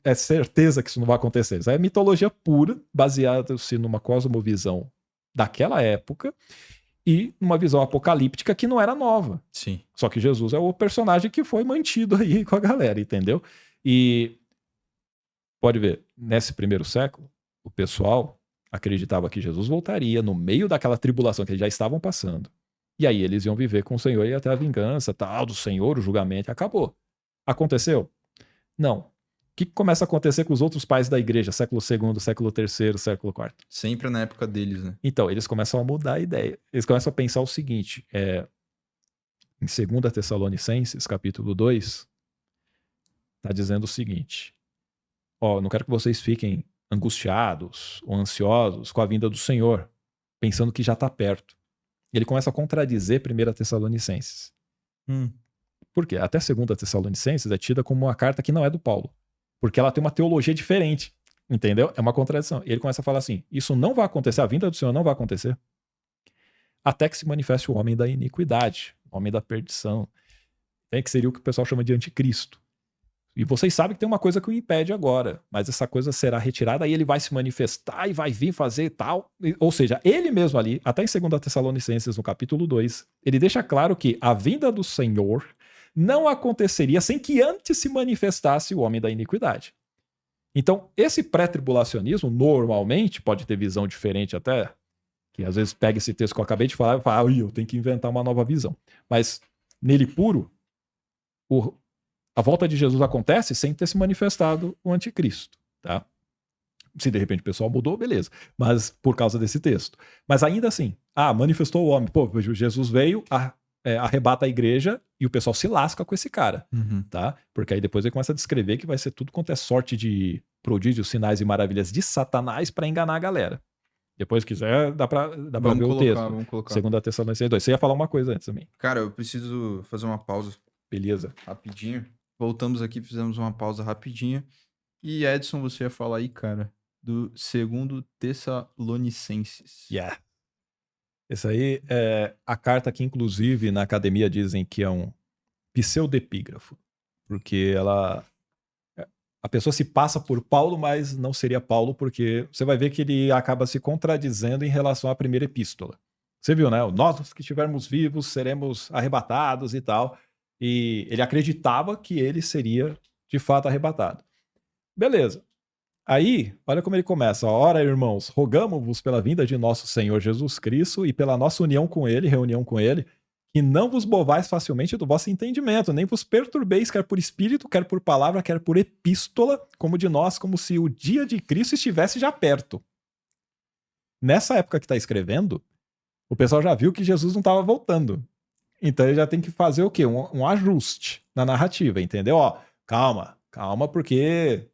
é certeza que isso não vai acontecer. Isso é mitologia pura, baseada-se numa cosmovisão daquela época e numa visão apocalíptica que não era nova. Sim. Só que Jesus é o personagem que foi mantido aí com a galera, entendeu? E pode ver, nesse primeiro século, o pessoal acreditava que Jesus voltaria no meio daquela tribulação que eles já estavam passando. E aí eles iam viver com o Senhor e até a vingança, tal, do Senhor, o julgamento, acabou. Aconteceu? Não. O que começa a acontecer com os outros pais da igreja, século II, século III, século IV? Sempre na época deles, né? Então, eles começam a mudar a ideia. Eles começam a pensar o seguinte, em 2 Tessalonicenses, capítulo 2, está dizendo o seguinte, não quero que vocês fiquem angustiados ou ansiosos com a vinda do Senhor, pensando que já está perto. Ele começa a contradizer 1 Tessalonicenses. Por quê? Até 2 Tessalonicenses é tida como uma carta que não é do Paulo, porque ela tem uma teologia diferente, entendeu? É uma contradição. E ele começa a falar assim, isso não vai acontecer, a vinda do Senhor não vai acontecer, até que se manifeste o homem da iniquidade, o homem da perdição, que seria o que o pessoal chama de anticristo. E vocês sabem que tem uma coisa que o impede agora, mas essa coisa será retirada, aí ele vai se manifestar e vai vir fazer tal. Ou seja, ele mesmo ali, até em 2 Tessalonicenses, no capítulo 2, ele deixa claro que a vinda do Senhor não aconteceria sem que antes se manifestasse o homem da iniquidade. Então, esse pré-tribulacionismo, normalmente, pode ter visão diferente até, que às vezes pega esse texto que eu acabei de falar e fala, eu tenho que inventar uma nova visão. Mas, nele puro, a volta de Jesus acontece sem ter se manifestado o anticristo, tá? Se de repente o pessoal mudou, beleza. Mas por causa desse texto. Mas ainda assim, manifestou o homem. Pô, Jesus veio, arrebata a igreja e o pessoal se lasca com esse cara, tá? Porque aí depois ele começa a descrever que vai ser tudo quanto é sorte de prodígios, sinais e maravilhas de Satanás para enganar a galera. Depois, se quiser, dá pra ver o texto. Vamos colocar. 2 Tessalonicenses 2. Você ia falar uma coisa antes também. Cara, eu preciso fazer uma pausa. Beleza. Rapidinho. Voltamos aqui, fizemos uma pausa rapidinha. E Edson, você ia falar aí, cara, do 2 Tessalonicenses. Yeah. Essa aí é a carta que, inclusive, na academia dizem que é um pseudepígrafo. Porque a pessoa se passa por Paulo, mas não seria Paulo, porque você vai ver que ele acaba se contradizendo em relação à primeira epístola. Você viu, né? Nós que estivermos vivos seremos arrebatados e tal. E ele acreditava que ele seria, de fato, arrebatado. Beleza. Aí, olha como ele começa. Ora, irmãos, rogamo-vos pela vinda de nosso Senhor Jesus Cristo e pela nossa união com ele, reunião com ele, que não vos movais facilmente do vosso entendimento, nem vos perturbeis, quer por espírito, quer por palavra, quer por epístola, como de nós, como se o dia de Cristo estivesse já perto. Nessa época que está escrevendo, o pessoal já viu que Jesus não estava voltando. Então ele já tem que fazer o quê? Um ajuste na narrativa, entendeu? Calma, porque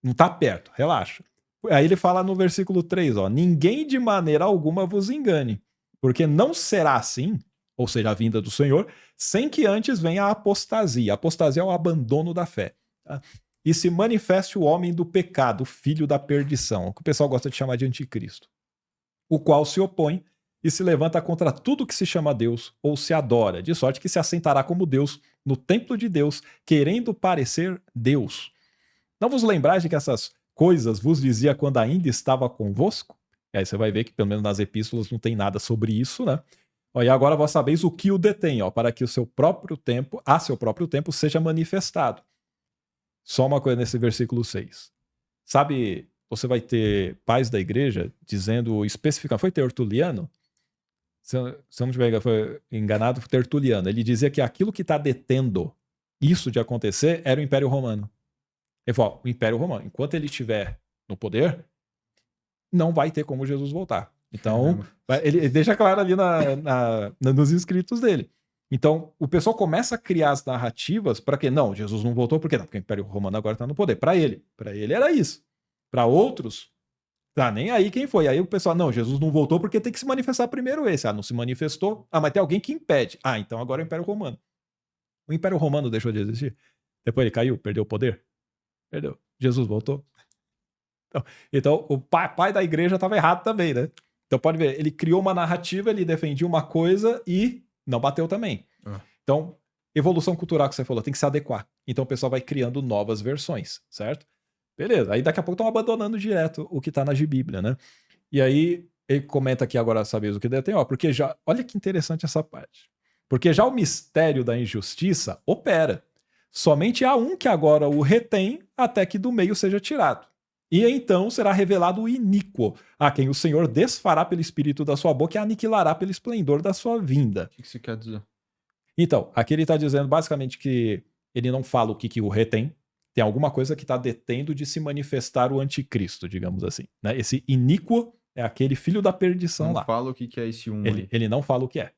não tá perto, relaxa. Aí ele fala no versículo 3, ninguém de maneira alguma vos engane, porque não será assim, ou seja, a vinda do Senhor, sem que antes venha a apostasia. A apostasia é o abandono da fé. Tá? E se manifeste o homem do pecado, o filho da perdição, o que o pessoal gosta de chamar de anticristo, o qual se opõe e se levanta contra tudo que se chama Deus ou se adora, de sorte que se assentará como Deus no templo de Deus, querendo parecer Deus. Não vos lembrais de que essas coisas vos dizia quando ainda estava convosco? E aí você vai ver que pelo menos nas epístolas não tem nada sobre isso, né? E agora vós sabeis o que o detém, para que a seu próprio tempo seja manifestado. Só uma coisa nesse versículo 6. Sabe, você vai ter pais da igreja dizendo especificamente, foi Tertuliano? Se eu não estiver enganado, Tertuliano. Ele dizia que aquilo que está detendo isso de acontecer era o Império Romano. Ele falou, o Império Romano, enquanto ele estiver no poder, não vai ter como Jesus voltar. Então, ele deixa claro ali nos escritos dele. Então, o pessoal começa a criar as narrativas para que, não, Jesus não voltou, por quê? Não, porque o Império Romano agora está no poder. Para ele era isso. Para outros, tá nem aí quem foi. Aí o pessoal, não, Jesus não voltou porque tem que se manifestar primeiro esse. Não se manifestou. Mas tem alguém que impede. Então agora é o Império Romano. O Império Romano deixou de existir. Depois ele caiu, perdeu o poder. Perdeu. Jesus voltou. Então o pai da igreja estava errado também, né? Então pode ver, ele criou uma narrativa, ele defendia uma coisa e não bateu também. Então, evolução cultural que você falou, tem que se adequar. Então o pessoal vai criando novas versões, certo? Beleza, aí daqui a pouco estão abandonando direto o que está na Bíblia, né? E aí ele comenta aqui agora, sabeis o que detém, ó, porque já, olha que interessante essa parte. Porque já o mistério da injustiça opera. Somente há um que agora o retém até que do meio seja tirado. E então será revelado o iníquo, a quem o Senhor desfará pelo espírito da sua boca e aniquilará pelo esplendor da sua vinda. O que você quer dizer? Então, aqui ele está dizendo basicamente que ele não fala o que o retém, tem alguma coisa que está detendo de se manifestar o anticristo, digamos assim. Né? Esse iníquo é aquele filho da perdição Não lá. fala o que é esse aí. Ele não fala o que é.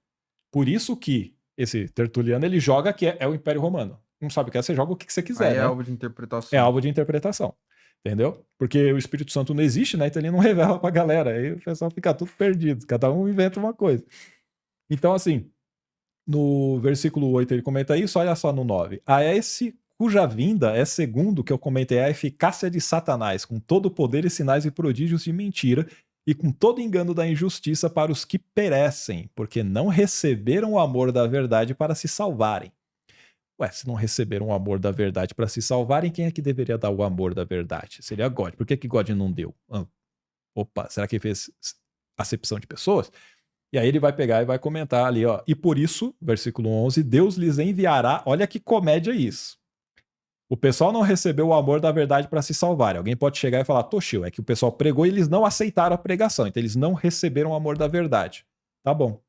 Por isso que esse Tertuliano ele joga que é o Império Romano. Não sabe o que é, você joga o que você quiser. Aí é né? alvo de interpretação. É alvo de interpretação. Entendeu? Porque o Espírito Santo não existe, né? Então ele não revela pra galera. Aí o pessoal fica tudo perdido. Cada um inventa uma coisa. Então, assim, no versículo 8 ele comenta isso, olha só no 9. A esse cuja vinda é segundo que eu comentei a eficácia de Satanás, com todo o poder e sinais e prodígios de mentira, e com todo engano da injustiça para os que perecem, porque não receberam o amor da verdade para se salvarem. Ué, se não receberam o amor da verdade para se salvarem, quem é que deveria dar o amor da verdade? Seria God. Por que God não deu? Opa, será que ele fez acepção de pessoas? E aí ele vai pegar e vai comentar ali, ó. E por isso, versículo 11, Deus lhes enviará, olha que comédia isso. O pessoal não recebeu o amor da verdade para se salvar. Alguém pode chegar e falar, Toshio, é que o pessoal pregou e eles não aceitaram a pregação, então eles não receberam o amor da verdade. Tá bom.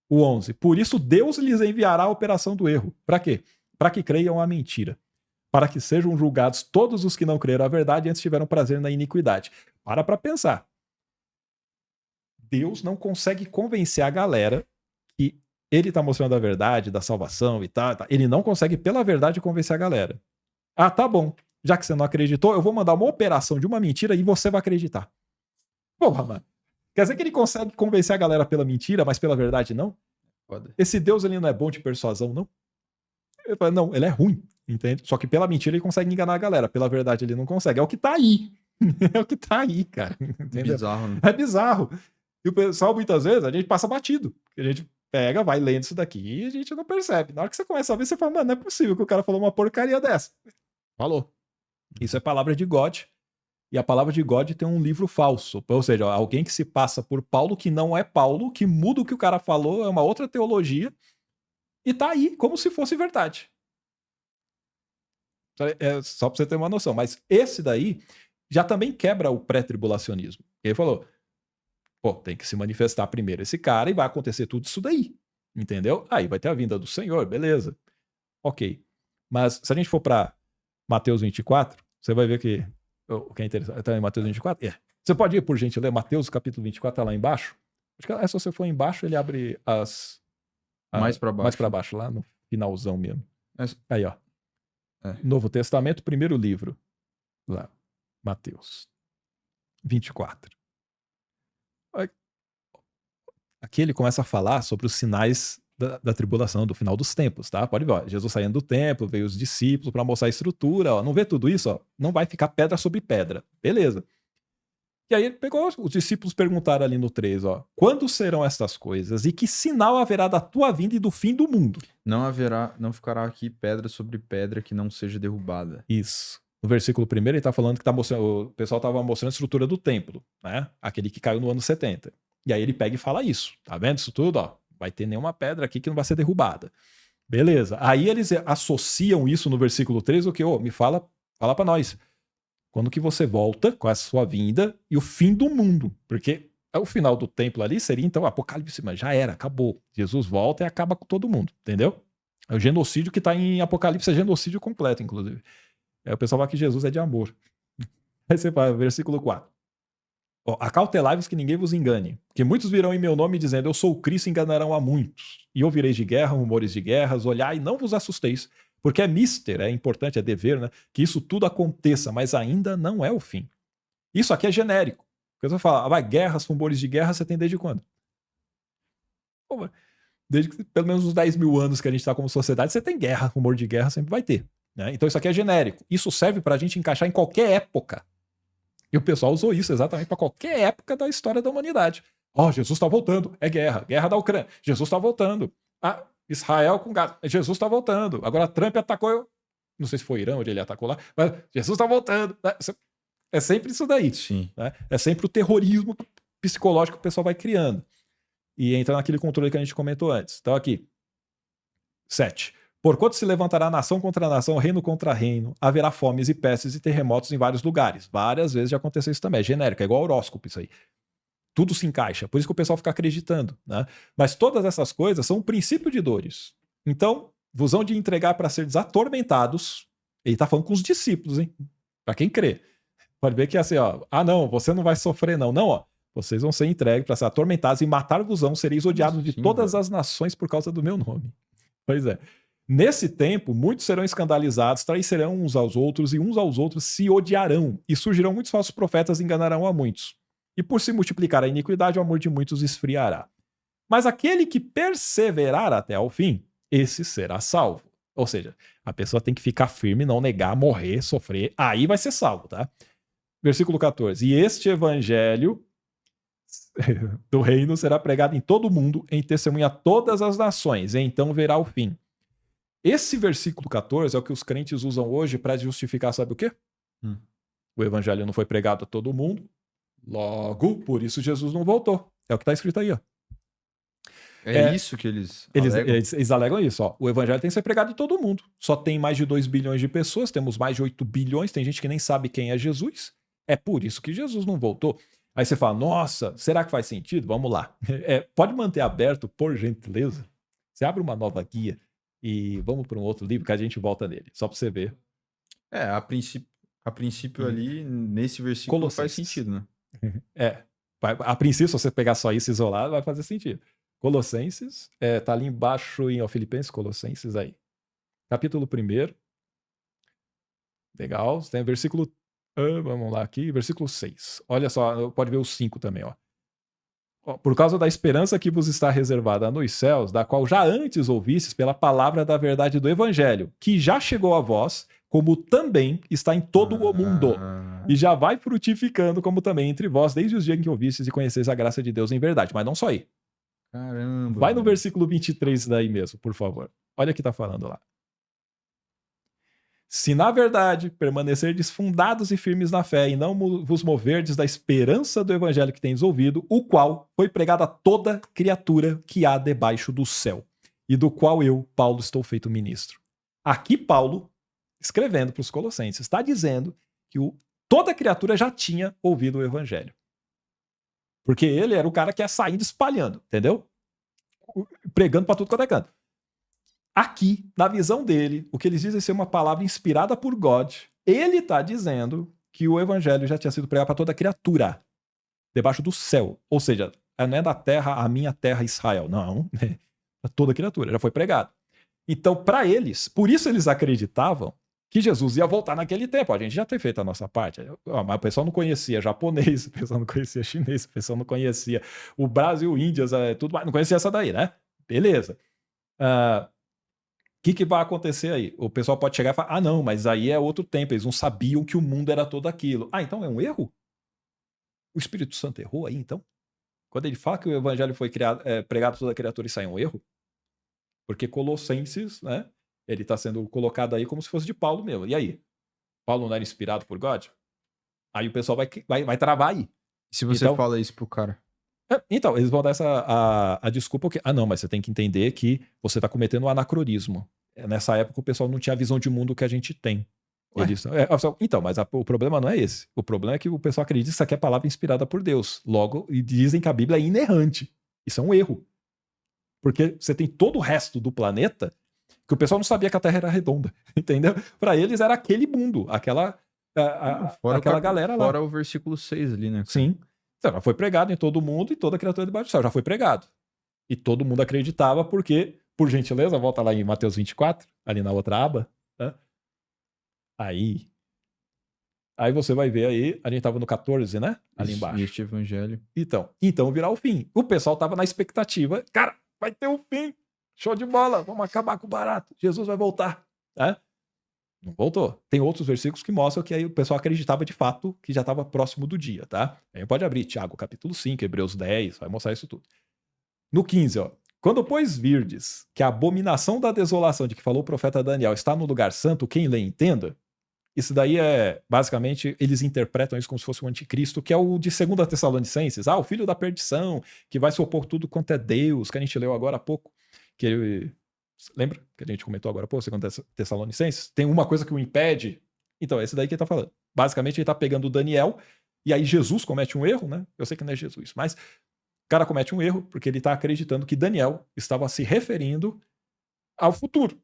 O 11, por isso Deus lhes enviará a operação do erro. Para quê? Para que creiam a mentira. Para que sejam julgados todos os que não creram a verdade e antes tiveram prazer na iniquidade. Para pensar. Deus não consegue convencer a galera que ele está mostrando a verdade da salvação e tal. Ele não consegue, pela verdade, convencer a galera. Ah, tá bom. Já que você não acreditou, eu vou mandar uma operação de uma mentira e você vai acreditar. Porra, mano. Quer dizer que ele consegue convencer a galera pela mentira, mas pela verdade não? Foda. Esse Deus ele não é bom de persuasão, não? Ele fala, não, ele é ruim, entende? Só que pela mentira ele consegue enganar a galera, pela verdade ele não consegue. É o que tá aí. É o que tá aí, cara. Entendeu? Bizarro, né? É bizarro. E o pessoal, muitas vezes, a gente passa batido. A gente pega, vai lendo isso daqui e a gente não percebe. Na hora que você começa a ver, você fala, mano, não é possível que o cara falou uma porcaria dessa. Falou. Isso é palavra de God. E a palavra de God tem um livro falso. Ou seja, alguém que se passa por Paulo que não é Paulo, que muda o que o cara falou, é uma outra teologia, e tá aí como se fosse verdade. É só pra você ter uma noção. Mas esse daí já também quebra o pré-tribulacionismo. Ele falou, pô, tem que se manifestar primeiro esse cara e vai acontecer tudo isso daí. Entendeu? Aí vai ter a vinda do Senhor, beleza. Ok. Mas se a gente for pra Mateus 24, você vai ver que o que é interessante. Tá em Mateus 24? É. Você pode ir, por gentileza, Mateus capítulo 24, tá lá embaixo. Acho que se você for embaixo, ele abre mais para baixo. Mais para baixo, lá no finalzão mesmo. Aí, ó. É. Novo Testamento, primeiro livro. Lá. Mateus 24. Aqui ele começa a falar sobre os sinais da tribulação, do final dos tempos, tá? Pode ver, ó, Jesus saindo do templo, veio os discípulos para mostrar a estrutura, ó, não vê tudo isso, ó, não vai ficar pedra sobre pedra, beleza. E aí ele pegou, os discípulos perguntaram ali no 3, ó, quando serão estas coisas e que sinal haverá da tua vinda e do fim do mundo? Não ficará aqui pedra sobre pedra que não seja derrubada. Isso. No versículo 1 ele tá falando que tá mostrando, o pessoal tava mostrando a estrutura do templo, né? Aquele que caiu no ano 70. E aí ele pega e fala isso. Tá vendo isso tudo? Ó, vai ter nenhuma pedra aqui que não vai ser derrubada. Beleza. Aí eles associam isso no versículo 3, o que? Me fala para nós. Quando que você volta com a sua vinda e o fim do mundo? Porque o final do templo ali seria, então, Apocalipse, mas já era, acabou. Jesus volta e acaba com todo mundo, entendeu? O genocídio que tá em Apocalipse é genocídio completo, inclusive. O pessoal fala que Jesus é de amor. Aí você fala, versículo 4. Acautelai-vos que ninguém vos engane, que muitos virão em meu nome dizendo, eu sou o Cristo, e enganarão a muitos. E ouvireis de guerra, rumores de guerras, olhai e não vos assusteis, porque é mister, é importante, é dever, né, que isso tudo aconteça, mas ainda não é o fim. Isso aqui é genérico. Porque você fala, vai, guerras, rumores de guerra, você tem desde quando? Pô, desde que, pelo menos uns 10 mil anos que a gente está como sociedade, você tem guerra, rumor de guerra sempre vai ter. Né? Então isso aqui é genérico. Isso serve para a gente encaixar em qualquer época. E o pessoal usou isso exatamente para qualquer época da história da humanidade. Jesus está voltando, é guerra. Guerra da Ucrânia. Jesus está voltando. Israel com Gaza. Jesus está voltando. Agora Trump atacou. Não sei se foi Irã onde ele atacou lá, mas Jesus está voltando. É sempre isso daí. Sim. Né? É sempre o terrorismo psicológico que o pessoal vai criando. E entra naquele controle que a gente comentou antes. Então aqui, 7. Porquanto se levantará nação contra nação, reino contra reino, haverá fomes e pestes e terremotos em vários lugares. Várias vezes já aconteceu isso também. É genérico, é igual horóscopo isso aí. Tudo se encaixa. Por isso que o pessoal fica acreditando. Né? Mas todas essas coisas são um princípio de dores. Então, vos hão de entregar para seres atormentados. Ele está falando com os discípulos, hein? Para quem crê. Pode ver que é assim, ó. Ah, não, você não vai sofrer, não. Não, ó. Vocês vão ser entregues para ser atormentados e matar-vos-ão, sereis odiados de todas as nações por causa do meu nome. Pois é. Nesse tempo, muitos serão escandalizados, traiçoeirão uns aos outros, e uns aos outros se odiarão, e surgirão muitos falsos profetas e enganarão a muitos. E por se multiplicar a iniquidade, o amor de muitos esfriará. Mas aquele que perseverar até ao fim, esse será salvo. Ou seja, a pessoa tem que ficar firme, não negar, morrer, sofrer, aí vai ser salvo, tá? Versículo 14. E este evangelho do reino será pregado em todo o mundo, em testemunha a todas as nações, e então verá o fim. Esse versículo 14 é o que os crentes usam hoje para justificar, sabe o quê? O evangelho não foi pregado a todo mundo, logo, por isso Jesus não voltou. É o que está escrito aí, ó. É isso que eles alegam? Eles alegam isso, ó. O evangelho tem que ser pregado em todo mundo. Só tem mais de 2 bilhões de pessoas, temos mais de 8 bilhões, tem gente que nem sabe quem é Jesus. É por isso que Jesus não voltou. Aí você fala, nossa, será que faz sentido? Vamos lá. Pode manter aberto, por gentileza. Você abre uma nova guia e vamos para um outro livro que a gente volta nele, só para você ver. A princípio ali, nesse versículo Colossenses. faz sentido, né? A princípio, se você pegar só isso isolado, vai fazer sentido. Colossenses, tá ali embaixo em Filipenses, Colossenses aí. Capítulo 1. Legal, tem o versículo... vamos lá aqui, versículo 6. Olha só, pode ver o 5 também, ó. Por causa da esperança que vos está reservada nos céus, da qual já antes ouvistes pela palavra da verdade do evangelho, que já chegou a vós, como também está em todo o mundo, e já vai frutificando como também entre vós, desde os dias em que ouvistes e conheceis a graça de Deus em verdade. Mas não só aí. Caramba. Vai no versículo 23 daí mesmo, por favor. Olha o que está falando lá. Se na verdade permanecerdes fundados e firmes na fé e não vos moverdes da esperança do evangelho que tendes ouvido, o qual foi pregado a toda criatura que há debaixo do céu, e do qual eu, Paulo, estou feito ministro. Aqui Paulo, escrevendo para os Colossenses, está dizendo que toda criatura já tinha ouvido o evangelho. Porque ele era o cara que ia saindo espalhando, entendeu? Pregando para tudo quanto é canto. Aqui, na visão dele, o que eles dizem ser uma palavra inspirada por God, ele está dizendo que o evangelho já tinha sido pregado para toda criatura, debaixo do céu. Ou seja, não é da terra, a minha terra Israel. Não, para toda criatura, já foi pregado. Então, para eles, por isso eles acreditavam que Jesus ia voltar naquele tempo. A gente já tem feito a nossa parte. Mas o pessoal não conhecia japonês, o pessoal não conhecia chinês, o pessoal não conhecia o Brasil, Índias, tudo mais. Não conhecia essa daí, né? Beleza. O que vai acontecer aí? O pessoal pode chegar e falar, não, mas aí é outro tempo, eles não sabiam que o mundo era todo aquilo. Então é um erro? O Espírito Santo errou aí, então? Quando ele fala que o evangelho foi pregado a toda criatura, isso aí é um erro? Porque Colossenses, né, ele está sendo colocado aí como se fosse de Paulo mesmo. E aí? Paulo não era inspirado por God? Aí o pessoal vai travar aí. Se você fala isso pro cara? Então, eles vão dar a desculpa que... não, mas você tem que entender que você está cometendo um anacronismo. Nessa época o pessoal não tinha a visão de mundo que a gente tem. Então, mas o problema não é esse. O problema é que o pessoal acredita que isso aqui é palavra inspirada por Deus. Logo, e dizem que a Bíblia é inerrante. Isso é um erro. Porque você tem todo o resto do planeta que o pessoal não sabia que a Terra era redonda. Entendeu? Para eles era aquele mundo, aquela galera lá. Fora o versículo 6 ali, né? Sim. Então, já foi pregado em todo mundo e toda criatura debaixo do céu. Já foi pregado. E todo mundo acreditava porque, por gentileza, volta lá em Mateus 24, ali na outra aba. Né? Aí você vai ver aí, a gente estava no 14, né? Ali embaixo. Este evangelho. Então virá o fim. O pessoal estava na expectativa. Cara, vai ter um fim. Show de bola. Vamos acabar com o barato. Jesus vai voltar. Não voltou. Tem outros versículos que mostram que aí o pessoal acreditava de fato que já estava próximo do dia, tá? Aí pode abrir Tiago capítulo 5, Hebreus 10, vai mostrar isso tudo. No 15, ó. Quando, pois, virdes que a abominação da desolação de que falou o profeta Daniel está no lugar santo, quem lê entenda, Isso daí é, basicamente, eles interpretam isso como se fosse o anticristo, que é o de 2 Tessalonicenses. O filho da perdição, que vai se opor tudo quanto é Deus, que a gente leu agora há pouco. Que ele, lembra que a gente comentou agora há pouco, 2 Tessalonicenses? Tem uma coisa que o impede. Então, é esse daí que ele tá falando. Basicamente, ele tá pegando o Daniel, e aí Jesus comete um erro, né? Eu sei que não é Jesus, mas o cara comete um erro, porque ele tá acreditando que Daniel estava se referindo ao futuro.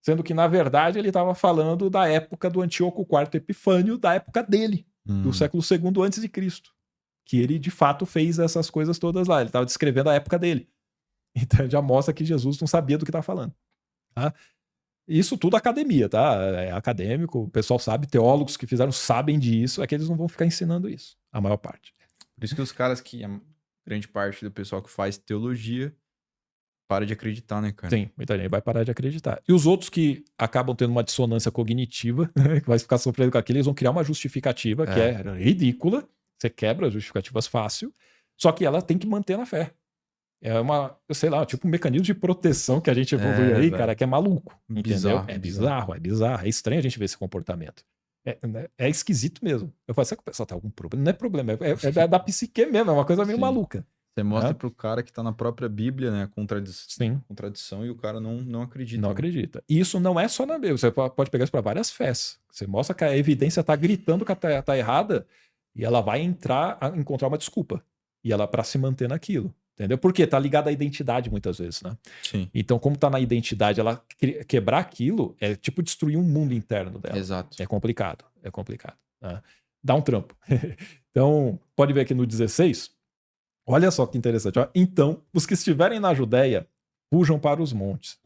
Sendo que, na verdade, ele estava falando da época do Antíoco IV Epifânio, da época dele, do século II antes de Cristo. Que ele, de fato, fez essas coisas todas lá. Ele estava descrevendo a época dele. Então, já mostra que Jesus não sabia do que estava falando. Tá? Isso tudo academia, tá? É acadêmico, o pessoal sabe, teólogos que fizeram sabem disso, é que eles não vão ficar ensinando isso, a maior parte. Por isso que os caras que... A grande parte do pessoal que faz teologia para de acreditar, né, cara? Sim, muita gente vai parar de acreditar. E os outros que acabam tendo uma dissonância cognitiva, que vai ficar sofrendo com aquilo, eles vão criar uma justificativa que é ridícula. Você quebra as justificativas fácil, só que ela tem que manter na fé. É uma, eu sei lá, tipo um mecanismo de proteção que a gente evolui aí, cara, que é maluco. Entendeu? É bizarro. É estranho a gente ver esse comportamento. É esquisito mesmo. Eu falo, será que o pessoal tem algum problema? Não é problema, é da psique mesmo, é uma coisa meio maluca. Você mostra pro cara que tá na própria Bíblia, né? Contradição, e o cara não acredita. Não acredita. E isso não é só na Bíblia. Você pode pegar isso para várias fés. Você mostra que a evidência tá gritando que tá errada e ela vai encontrar uma desculpa. E ela para se manter naquilo. Entendeu? Porque tá ligada à identidade muitas vezes, né? Sim. Então, como tá na identidade, ela quebrar aquilo é tipo destruir um mundo interno dela. Exato. É complicado. Né? Dá um trampo. Então, pode ver aqui no 16... Olha só que interessante. Então, os que estiverem na Judéia, fujam para os montes.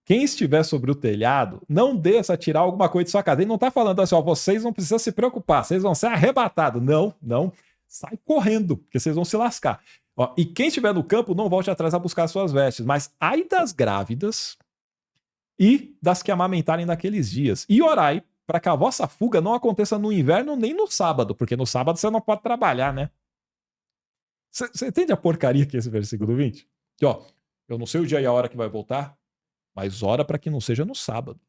Quem estiver sobre o telhado, não desça a tirar alguma coisa de sua casa. Ele não está falando assim, vocês não precisam se preocupar, vocês vão ser arrebatados. Não. Sai correndo, porque vocês vão se lascar. E quem estiver no campo, não volte atrás a buscar suas vestes. Mas ai das grávidas e das que amamentarem naqueles dias. E orai para que a vossa fuga não aconteça no inverno nem no sábado, porque no sábado você não pode trabalhar, né? Você entende a porcaria que é esse versículo 20? Que, eu não sei o dia e a hora que vai voltar, mas ora para que não seja no sábado.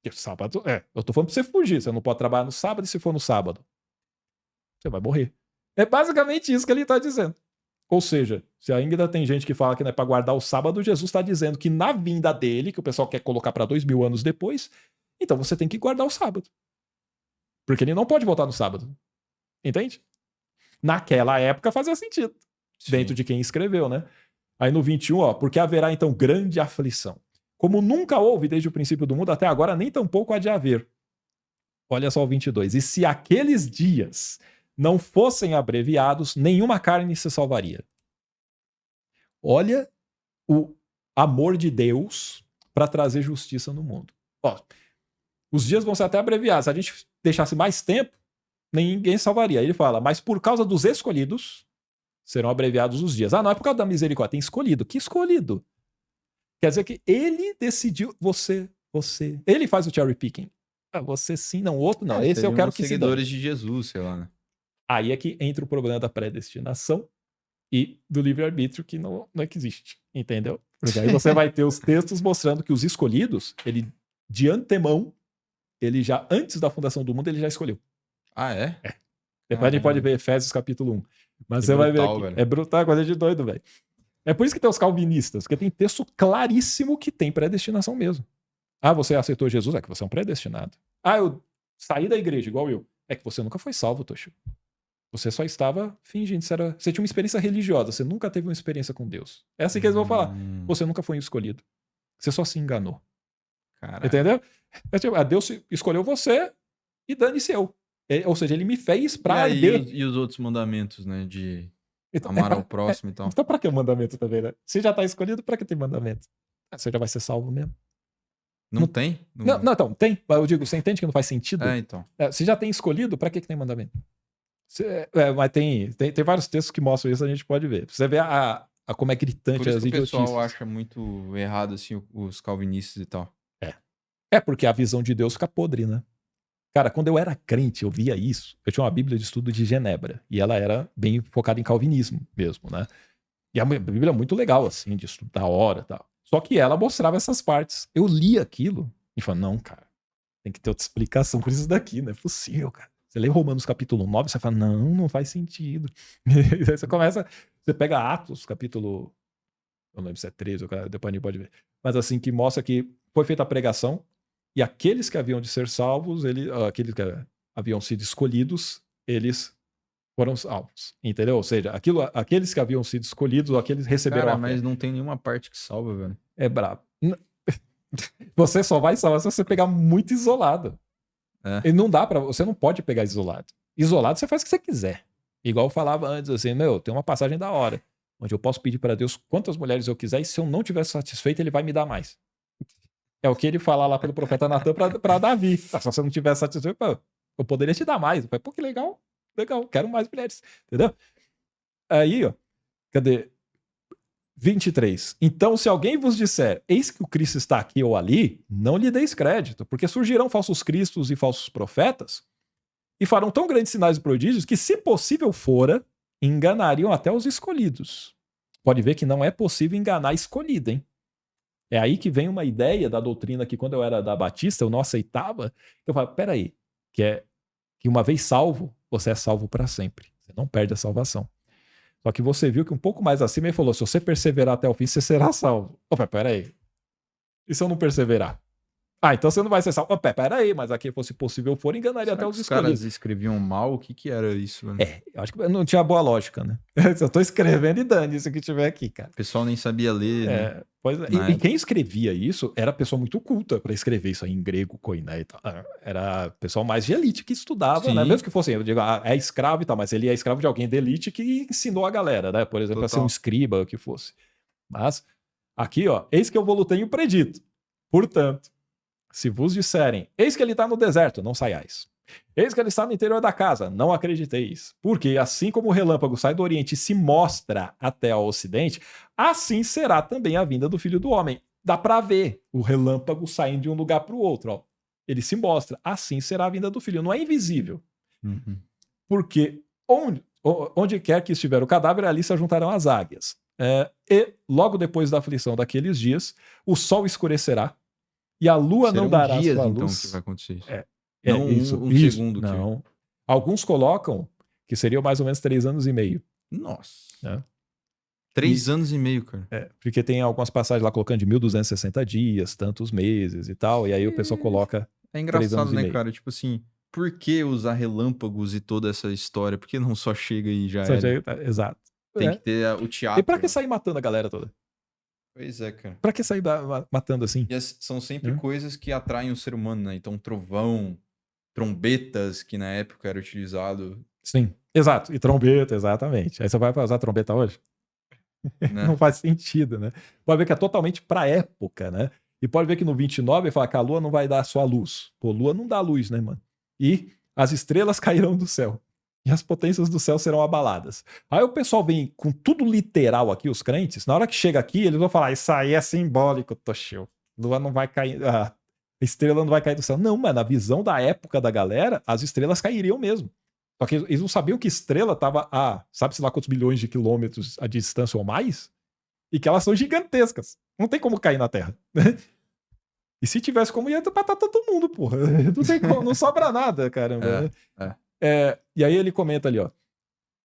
Porque sábado, eu tô falando pra você fugir. Você não pode trabalhar no sábado e se for no sábado, você vai morrer. É basicamente isso que ele tá dizendo. Ou seja, se ainda tem gente que fala que não é para guardar o sábado, Jesus está dizendo que na vinda dele, que o pessoal quer colocar para 2000 anos depois, então você tem que guardar o sábado. Porque ele não pode voltar no sábado. Entende? Naquela época fazia sentido. Sim. Dentro de quem escreveu, né? Aí no 21, porque haverá então grande aflição. Como nunca houve desde o princípio do mundo até agora, nem tampouco há de haver. Olha só o 22. E se aqueles dias não fossem abreviados, nenhuma carne se salvaria. Olha o amor de Deus para trazer justiça no mundo. Os dias vão ser até abreviados. Se a gente deixasse mais tempo, ninguém salvaria. Aí ele fala, mas por causa dos escolhidos, serão abreviados os dias. Não é por causa da misericórdia, tem escolhido. Que escolhido? Quer dizer que ele decidiu, você. Ele faz o cherry picking. Você sim, não, o outro não. Esse eu quero que se dane. Seguidores de Jesus, sei lá, né? Aí é que entra o problema da predestinação e do livre-arbítrio que não existe, entendeu? Porque aí você vai ter os textos mostrando que os escolhidos, ele, de antemão, ele já, antes da fundação do mundo, ele já escolheu. É? Depois a gente pode ver Efésios capítulo 1. Mas você vai ver aqui. Velho. É brutal, coisa de doido, velho. É por isso que tem os calvinistas, porque tem texto claríssimo que tem predestinação mesmo. Você aceitou Jesus? É que você é um predestinado. Eu saí da igreja, igual eu. É que você nunca foi salvo, Tocho. Você só estava fingindo. Você tinha uma experiência religiosa, você nunca teve uma experiência com Deus. É assim que eles vão falar. Você nunca foi escolhido. Você só se enganou. Caraca. Entendeu? Deus escolheu você e dane-se eu. Ou seja, ele me fez pra arder. E os outros mandamentos, né? De amar ao próximo e tal. Então pra que o mandamento também, né? Se já tá escolhido, pra que tem mandamento? Você já vai ser salvo mesmo. Não tem? Não, então, tem. Eu digo, você entende que não faz sentido? Então. Se já tem escolhido, pra que tem mandamento? Mas tem vários textos que mostram isso, a gente pode ver. Você vê como é gritante Por isso as que idiotices. O pessoal acha muito errado, assim, os calvinistas e tal. Porque a visão de Deus fica podre, né? Cara, quando eu era crente, eu via isso. Eu tinha uma Bíblia de estudo de Genebra. E ela era bem focada em calvinismo mesmo, né? E a Bíblia é muito legal, assim, de estudar a hora e tal. Só que ela mostrava essas partes. Eu li aquilo e falei, não, cara, tem que ter outra explicação por isso daqui, não é possível, cara. Você lê Romanos capítulo 9, você fala, não faz sentido. E aí você pega Atos, capítulo, eu não lembro se é 13, depois a gente pode ver. Mas assim, que mostra que foi feita a pregação, e aqueles que haviam de ser salvos, aqueles que haviam sido escolhidos, eles foram salvos, entendeu? Ou seja, aqueles que haviam sido escolhidos, aqueles receberam a fé. Mas não tem nenhuma parte que salva, velho. É brabo. Você só vai salvar se você pegar muito isolado. E não dá pra. Você não pode pegar isolado. Isolado você faz o que você quiser. Igual eu falava antes, assim, tem uma passagem da hora, onde eu posso pedir pra Deus quantas mulheres eu quiser, e se eu não estiver satisfeito, ele vai me dar mais. É o que ele fala lá pelo profeta Natan pra Davi. Se você não estiver satisfeito, eu poderia te dar mais. Eu falei, pô, que legal, quero mais mulheres. Entendeu? Aí, ó, cadê? 23. Então, se alguém vos disser, eis que o Cristo está aqui ou ali, não lhe deis crédito, porque surgirão falsos cristos e falsos profetas, e farão tão grandes sinais e prodígios que, se possível fora, enganariam até os escolhidos. Pode ver que não é possível enganar escolhido, hein? É aí que vem uma ideia da doutrina que, quando eu era da Batista, eu não aceitava. Eu falava, peraí, que uma vez salvo, você é salvo para sempre. Você não perde a salvação. Só que você viu que um pouco mais acima ele falou, se você perseverar até o fim, você será salvo. Opa, peraí. E se eu não perseverar? Então você não vai ser salvo. Opa, peraí, mas aqui fosse possível for, enganaria até os escolhidos. Os caras escreviam mal? O que era isso, mano? Eu acho que não tinha boa lógica, né? Eu tô escrevendo e dando isso que tiver aqui, cara. O pessoal nem sabia ler, né? Pois é. E quem escrevia isso era pessoa muito culta para escrever isso aí em grego, koiné e tal. Era pessoal mais de elite que estudava, né? Mesmo que fosse, eu digo, é escravo e tal, mas ele é escravo de alguém de elite que ensinou a galera, né? Por exemplo, a ser um escriba, o que fosse. Mas, aqui, ó, eis que eu vou tenho predito. Portanto, se vos disserem, eis que ele está no deserto, não saiais. Eis que ele está no interior da casa, não acrediteis. Porque assim como o relâmpago sai do oriente e se mostra até ao ocidente, assim será também a vinda do Filho do Homem. Dá para ver o relâmpago saindo de um lugar para o outro. Ó. Ele se mostra, assim será a vinda do Filho. Não é invisível. Uhum. Porque onde quer que estiver o cadáver, ali se juntarão as águias. E logo depois da aflição daqueles dias, o sol escurecerá e a lua não dará dias, sua então, luz. Que vai acontecer isso. Não isso, segundo. Não. Alguns colocam que seriam mais ou menos 3 anos e meio. Nossa. 3 anos e meio, cara. Porque tem algumas passagens lá colocando de 1260 dias, tantos meses e tal, e aí o pessoal coloca. É engraçado, né, cara? Tipo assim, por que usar relâmpagos e toda essa história? Por que não só chega e já era? Exato. Tem que ter o teatro. E pra que sair matando a galera toda? Pois é, cara. Pra que sair matando assim? E são sempre coisas que atraem o ser humano, né? Então, trovão, trombetas, que na época era utilizado. Sim, exato. E trombeta, exatamente. Aí você vai usar trombeta hoje? Né? Não faz sentido, né? Pode ver que é totalmente pra época, né? E pode ver que no 29 ele fala que a lua não vai dar sua luz. Pô, lua não dá luz, né, mano? E as estrelas cairão do céu. E as potências do céu serão abaladas. Aí o pessoal vem com tudo literal aqui, os crentes. Na hora que chega aqui, eles vão falar, isso aí é simbólico, Toshio. Lua não vai cair, a estrela não vai cair do céu. Não, mas na visão da época da galera, as estrelas cairiam mesmo. Só que eles não sabiam que estrela estava a, sabe-se lá quantos bilhões de quilômetros a distância ou mais? E que elas são gigantescas. Não tem como cair na Terra. E se tivesse como, ia matar todo mundo, porra. Não tem como, não sobra nada, caramba. E aí ele comenta ali, ó.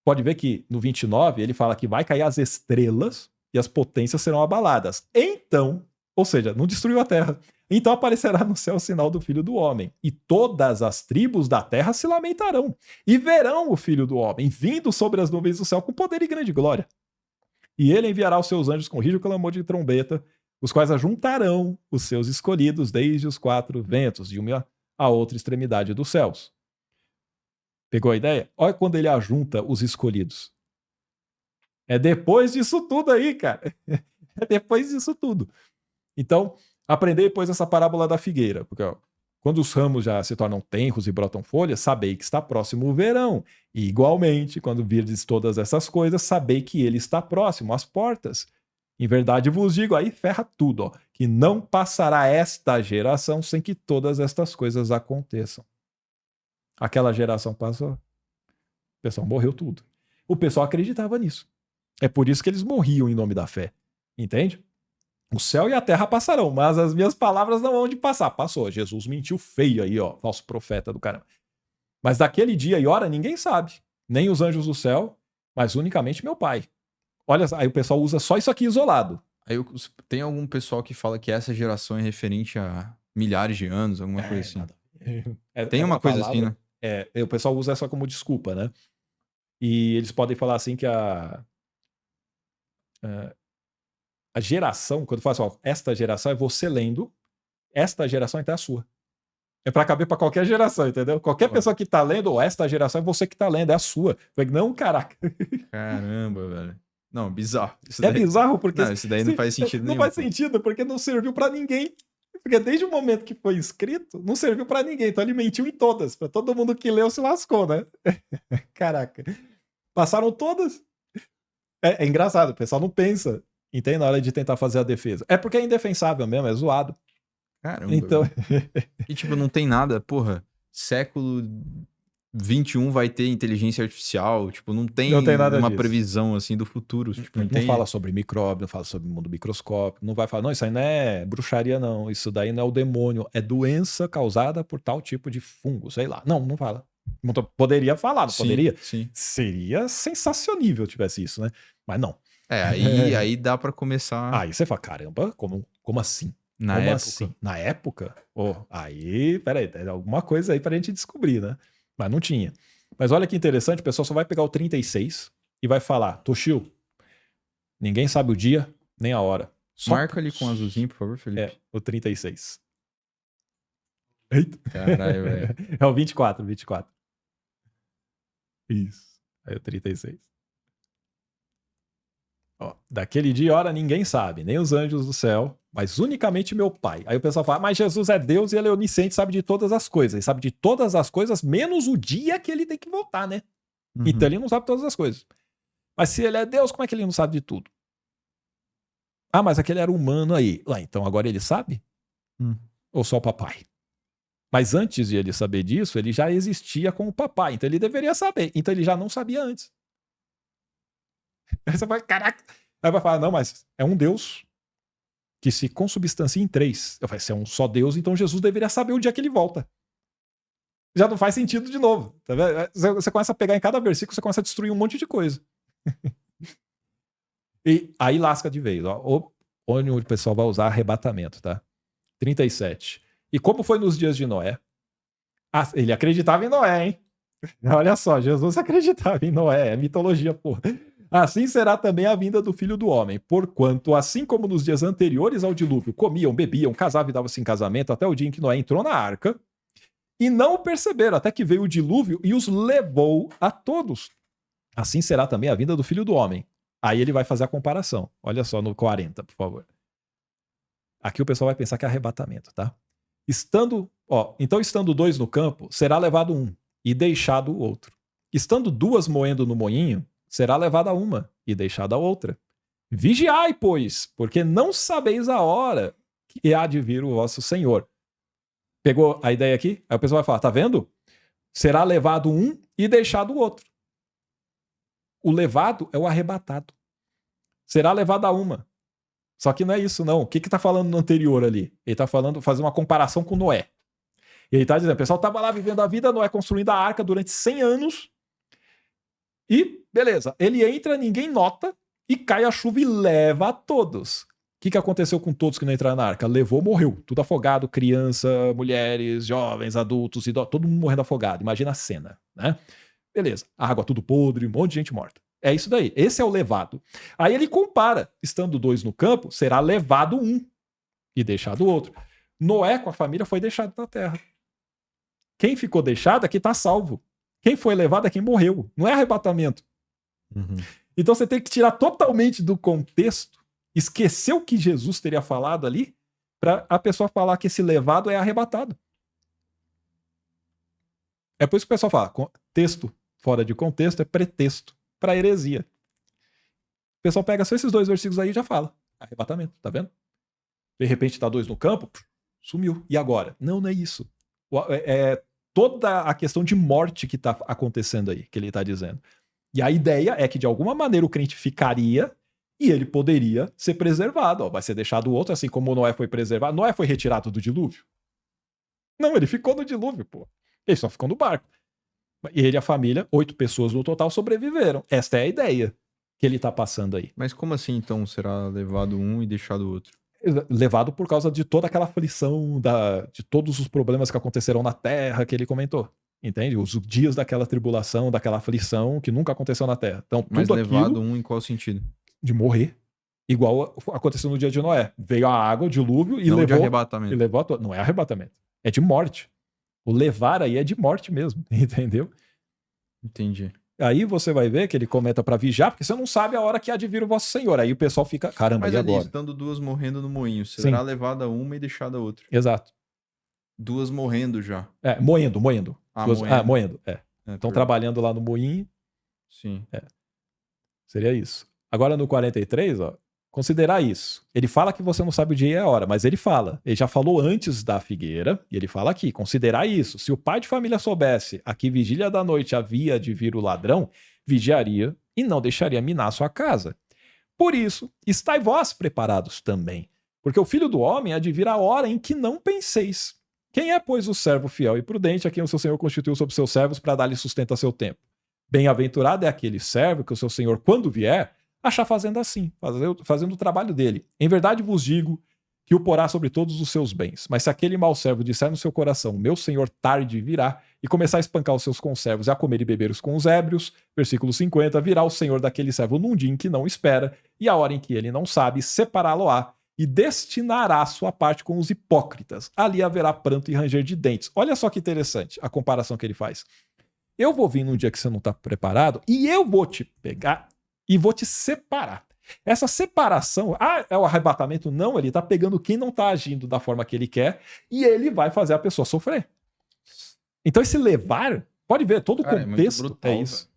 Pode ver que no 29 ele fala que vai cair as estrelas e as potências serão abaladas. Então, ou seja, não destruiu a Terra. Então aparecerá no céu o sinal do Filho do Homem. E todas as tribos da terra se lamentarão. E verão o Filho do Homem vindo sobre as nuvens do céu com poder e grande glória. E ele enviará os seus anjos com rígido clamor de trombeta, os quais ajuntarão os seus escolhidos desde os 4 ventos, de uma a outra extremidade dos céus. Pegou a ideia? Olha quando ele ajunta os escolhidos. É depois disso tudo aí, cara. É depois disso tudo. Então, aprendei depois essa parábola da figueira. Porque, ó, quando os ramos já se tornam tenros e brotam folhas, sabei que está próximo o verão. E, igualmente, quando virdes todas essas coisas, sabei que ele está próximo às portas. Em verdade vos digo, aí ferra tudo, ó, que não passará esta geração sem que todas estas coisas aconteçam. Aquela geração passou, o pessoal morreu tudo. O pessoal acreditava nisso. É por isso que eles morriam em nome da fé. Entende? O céu e a terra passarão, mas as minhas palavras não vão de passar. Passou. Jesus mentiu feio aí, ó. Falso profeta do caramba. Mas daquele dia e hora ninguém sabe. Nem os anjos do céu, mas unicamente meu pai. Olha, aí o pessoal usa só isso aqui isolado. Aí tem algum pessoal que fala que essa geração é referente a milhares de anos, alguma coisa assim. Tem uma coisa assim, né? O pessoal usa essa como desculpa, né? E eles podem falar assim que a geração, quando fala assim, ó, esta geração é você lendo, esta geração então é a sua. É pra caber pra qualquer geração, entendeu? Qualquer pessoa que tá lendo, ou esta geração é você que tá lendo, é a sua. Não, caraca. Caramba, velho. Não, bizarro. Bizarro porque... Não, isso daí não faz sentido nenhum. Não faz sentido, porque não serviu pra ninguém. Porque desde o momento que foi escrito, não serviu pra ninguém. Então ele mentiu em todas. Pra todo mundo que leu se lascou, né? Caraca. Passaram todas. É engraçado, o pessoal não pensa. Entende? Na hora de tentar fazer a defesa. É porque é indefensável mesmo, é zoado. Caramba. Então... E tipo, não tem nada, porra. Século 21 vai ter inteligência artificial. Tipo, não tem nada uma disso. previsão assim do futuro. Tipo, não fala sobre micróbio, não fala sobre mundo microscópico. Não vai falar, não, isso aí não é bruxaria, não. Isso daí não é o demônio. É doença causada por tal tipo de fungo, sei lá. Não fala. Poderia falar, não poderia? Sim. Seria sensacionível tivesse isso, né? Mas não. Aí dá pra começar. Aí você fala, caramba, como assim? Na como época. assim? Na época? Aí, peraí, tem alguma coisa aí pra gente descobrir, né? Mas não tinha. Mas olha que interessante, o pessoal só vai pegar o 36 e vai falar, Toshio, ninguém sabe o dia nem a hora. Marca ali com azulzinho, por favor, Felipe. O 36. Eita. Caralho, velho. É o 24. Isso. Aí o 36. Ó, daquele dia e hora ninguém sabe, nem os anjos do céu, mas unicamente meu pai. Aí o pessoal fala, mas Jesus é Deus e ele é onisciente, sabe de todas as coisas. Ele sabe de todas as coisas, menos o dia que ele tem que voltar, né? Uhum. Então ele não sabe todas as coisas. Mas se ele é Deus, como é que ele não sabe de tudo? Ah, mas aquele era humano aí. Então agora ele sabe? Ou só o papai? Mas antes de ele saber disso, ele já existia com o papai. Então ele deveria saber. Então ele já não sabia antes. Aí você vai, caraca. Aí vai falar, não, mas é um Deus que se consubstancia em três. Eu falei, se é um só Deus, então Jesus deveria saber o dia que ele volta. Já não faz sentido de novo. Tá vendo? Você começa a pegar em cada versículo, você começa a destruir um monte de coisa. E aí lasca de vez. Ó, onde o pessoal vai usar arrebatamento, tá? 37. E como foi nos dias de Noé? Ah, ele acreditava em Noé, hein? Olha só, Jesus acreditava em Noé. É mitologia, porra. Assim será também a vinda do Filho do Homem, porquanto, assim como nos dias anteriores ao dilúvio, comiam, bebiam, casavam e davam-se em casamento, até o dia em que Noé entrou na arca, e não o perceberam, até que veio o dilúvio e os levou a todos. Assim será também a vinda do Filho do Homem. Aí ele vai fazer a comparação. Olha só no 40, por favor. Aqui o pessoal vai pensar que é arrebatamento, tá? Então estando dois no campo, será levado um, e deixado o outro. Estando duas moendo no moinho, será levada uma e deixada a outra. Vigiai, pois, porque não sabeis a hora que há de vir o vosso Senhor. Pegou a ideia aqui? Aí o pessoal vai falar, tá vendo? Será levado um e deixado o outro. O levado é o arrebatado. Será levada uma. Só que não é isso, não. O que está falando no anterior ali? Ele está falando, fazendo uma comparação com Noé. Ele está dizendo, o pessoal estava lá vivendo a vida, Noé construindo a arca durante 100 anos, e, beleza, ele entra, ninguém nota, e cai a chuva e leva a todos. O que aconteceu com todos que não entraram na arca? Levou, morreu. Tudo afogado, criança, mulheres, jovens, adultos, idosos, todo mundo morrendo afogado. Imagina a cena, né? Beleza, a água tudo podre, um monte de gente morta. É isso daí, esse é o levado. Aí ele compara, estando dois no campo, será levado um e deixado o outro. Noé com a família foi deixado na terra. Quem ficou deixado é quem está salvo. Quem foi levado é quem morreu. Não é arrebatamento. Uhum. Então você tem que tirar totalmente do contexto, esquecer o que Jesus teria falado ali, para a pessoa falar que esse levado é arrebatado. É por isso que o pessoal fala, texto fora de contexto é pretexto para heresia. O pessoal pega só esses dois versículos aí e já fala. Arrebatamento, tá vendo? De repente tá dois no campo, sumiu. E agora? Não é isso. É toda a questão de morte que tá acontecendo aí, que ele tá dizendo. E a ideia é que de alguma maneira o crente ficaria E ele poderia ser preservado. Ó, vai ser deixado o outro, assim como Noé foi preservado. Noé foi retirado do dilúvio? Não, ele ficou no dilúvio, pô. Ele só ficou no barco. E ele e a família, 8 pessoas no total, sobreviveram. Esta é a ideia que ele tá passando aí. Mas como assim, então, será levado um e deixado o outro? Levado por causa de toda aquela aflição, de todos os problemas que aconteceram na Terra que ele comentou. Entende? Os dias daquela tribulação, daquela aflição que nunca aconteceu na Terra. Então, Mas tudo levado aquilo um em qual sentido? de morrer. Igual aconteceu no dia de Noé. Veio a água, o dilúvio e Não de levou... arrebatamento. E levou a Não é arrebatamento. É de morte. O levar aí é de morte mesmo. Entendeu? Entendi. Aí você vai ver que ele comenta pra vigiar, porque você não sabe a hora que há de vir o vosso Senhor. Aí o pessoal fica, caramba, Mas e ali, agora? estando duas morrendo no moinho, será Sim. levada uma e deixada outra. Exato. Duas morrendo já. Moendo. Ah, Moendo. moendo. Estão perdão. trabalhando lá no moinho. Sim. Seria isso. Agora no 43, ó, considerar isso. Ele fala que você não sabe o dia e a hora, mas ele fala. Ele já falou antes da figueira, e ele fala aqui, considerar isso. Se o pai de família soubesse a que vigília da noite havia de vir o ladrão, vigiaria e não deixaria minar sua casa. Por isso, estai vós preparados também, porque o Filho do Homem há de vir a hora em que não penseis. Quem é, pois, o servo fiel e prudente a quem o seu Senhor constituiu sobre seus servos para dar-lhe sustento a seu tempo? Bem-aventurado é aquele servo que o seu Senhor, quando vier, achar fazendo assim, fazendo o trabalho dele. Em verdade vos digo que o porá sobre todos os seus bens. Mas se aquele mau servo disser no seu coração, meu Senhor tarde virá, e começar a espancar os seus conservos e a comer e beber os com os ébrios, versículo 50, virá o Senhor daquele servo num dia em que não espera, e a hora em que ele não sabe, separá-lo-á, e destinará sua parte com os hipócritas. Ali haverá pranto e ranger de dentes. Olha só que interessante a comparação que ele faz. Eu vou vir num dia que você não está preparado, e eu vou te pegar e vou te separar. Essa separação, é o arrebatamento? Não, ele tá pegando quem não tá agindo da forma que ele quer e ele vai fazer a pessoa sofrer. Então esse levar, pode ver, todo o contexto muito brutal, é isso.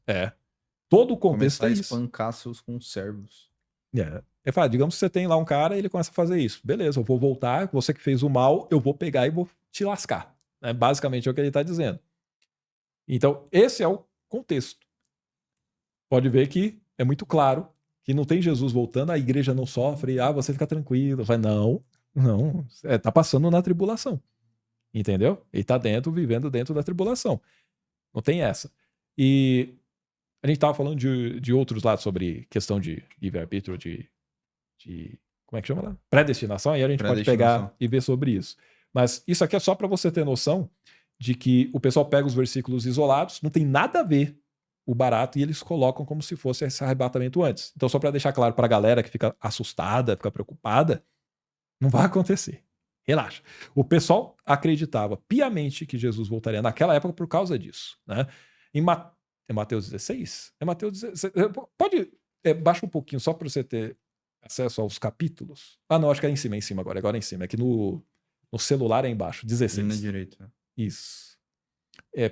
Todo o contexto Começar é a isso. espancar seus conservos. Ele fala, digamos que você tem lá um cara e ele começa a fazer isso. Beleza, eu vou voltar, você que fez o mal, eu vou pegar e vou te lascar. Basicamente é o que ele tá dizendo. Então esse é o contexto. Pode ver que é muito claro que não tem Jesus voltando, a igreja não sofre, você fica tranquilo. Vai, não, tá passando na tribulação. Entendeu? Ele tá vivendo dentro da tribulação. Não tem essa. E a gente tava falando de outros lados sobre questão de livre-arbítrio, de como é que chama lá? Predestinação, e a gente pode pegar e ver sobre isso. Mas isso aqui é só para você ter noção de que o pessoal pega os versículos isolados, não tem nada a ver o barato, e eles colocam como se fosse esse arrebatamento antes. Então, só para deixar claro para a galera que fica assustada, fica preocupada, não vai acontecer. Relaxa. O pessoal acreditava piamente que Jesus voltaria naquela época por causa disso. Né? É Mateus 16? É Mateus 16. Pode... baixa um pouquinho só para você ter acesso aos capítulos. Não, acho que é em cima agora. Agora é em cima. É que no celular é embaixo. 16. Na direita. Isso.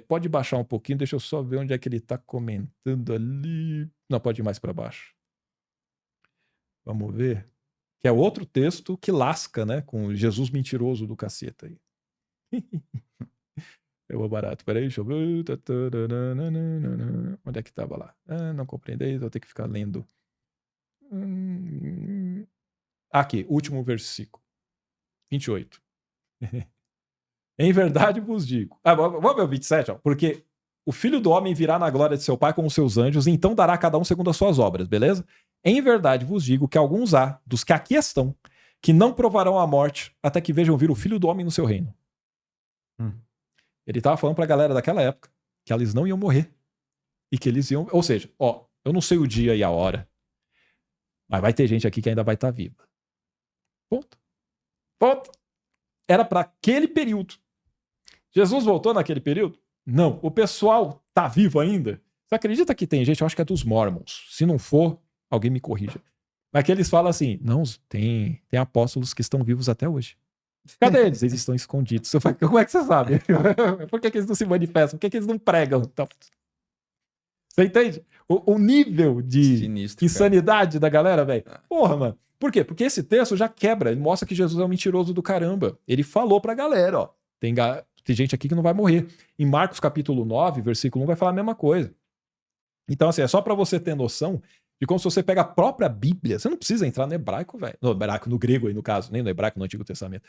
Pode baixar um pouquinho, deixa eu só ver onde é que ele está comentando ali. Não, pode ir mais para baixo. Vamos ver. Que é outro texto que lasca, né? Com Jesus mentiroso do caceta aí. Eu vou barato. Peraí, deixa eu ver. Onde é que estava lá? Não compreendei, vou ter que ficar lendo. Aqui, último versículo. 28. Em verdade vos digo. Vamos ver o 27, ó. Porque o Filho do Homem virá na glória de seu Pai com os seus anjos, e então dará a cada um segundo as suas obras, beleza? Em verdade vos digo que alguns há, dos que aqui estão, que não provarão a morte até que vejam vir o Filho do Homem no seu reino. Ele estava falando pra galera daquela época que eles não iam morrer. E que eles iam... Ou seja, eu não sei o dia e a hora, mas vai ter gente aqui que ainda vai estar viva. Ponto. Era para aquele período. Jesus voltou naquele período? Não. O pessoal tá vivo ainda? Você acredita que tem gente, eu acho que é dos Mormons. Se não for, alguém me corrija. Mas que eles falam assim, não, tem apóstolos que estão vivos até hoje. Cadê eles? Eles estão escondidos. Eu falo, como é que você sabe? Por que eles não se manifestam? Por que eles não pregam? Então, você entende? O nível de Sinistro, insanidade da galera, velho. Porra, mano. Por quê? Porque esse texto já quebra. Ele mostra que Jesus é um mentiroso do caramba. Ele falou pra galera, ó. Tem gente aqui que não vai morrer. Em Marcos capítulo 9, versículo 1, vai falar a mesma coisa. Então, assim, é só pra você ter noção E como se você pega a própria Bíblia, você não precisa entrar no hebraico, velho. No hebraico, no grego aí, no caso, nem no hebraico, no Antigo Testamento.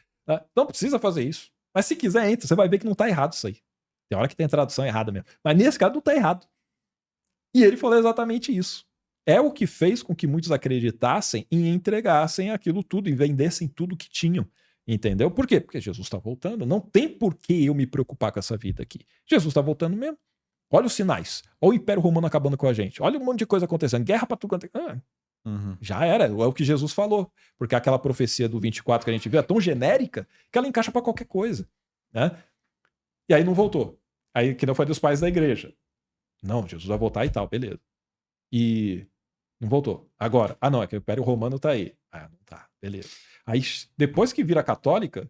Não precisa fazer isso. Mas se quiser, entra. Você vai ver que não tá errado isso aí. Tem hora que tem tradução errada mesmo. Mas nesse caso não tá errado. E ele falou exatamente isso. É o que fez com que muitos acreditassem e entregassem aquilo tudo e vendessem tudo que tinham. Entendeu? Por quê? Porque Jesus está voltando. Não tem por que eu me preocupar com essa vida aqui. Jesus está voltando mesmo. Olha os sinais. Olha o Império Romano acabando com a gente. Olha um monte de coisa acontecendo. Guerra pra tudo. Já era. É o que Jesus falou. Porque aquela profecia do 24 que a gente viu é tão genérica que ela encaixa pra qualquer coisa. Né? E aí não voltou. Aí que não foi dos pais da igreja. Não, Jesus vai voltar e tal. Beleza. E não voltou. Agora. Não, é que o Império Romano tá aí. Não tá. Beleza. Aí depois que vira católica,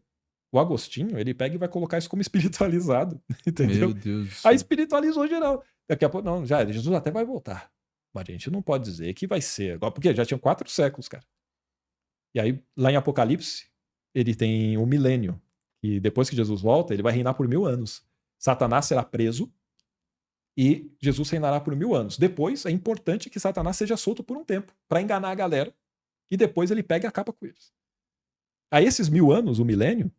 o Agostinho, ele pega e vai colocar isso como espiritualizado, entendeu? Meu Deus do céu. Aí espiritualizou geral. Daqui a pouco, não, já, Jesus até vai voltar. Mas a gente não pode dizer que vai ser agora, porque já tinham 4 séculos, cara. E aí, lá em Apocalipse, ele tem o milênio. E depois que Jesus volta, ele vai reinar por 1000 anos. Satanás será preso e Jesus reinará por 1000 anos. Depois, é importante que Satanás seja solto por um tempo, para enganar a galera, e depois ele pega e acaba com eles. Aí, esses 1000 anos, o milênio,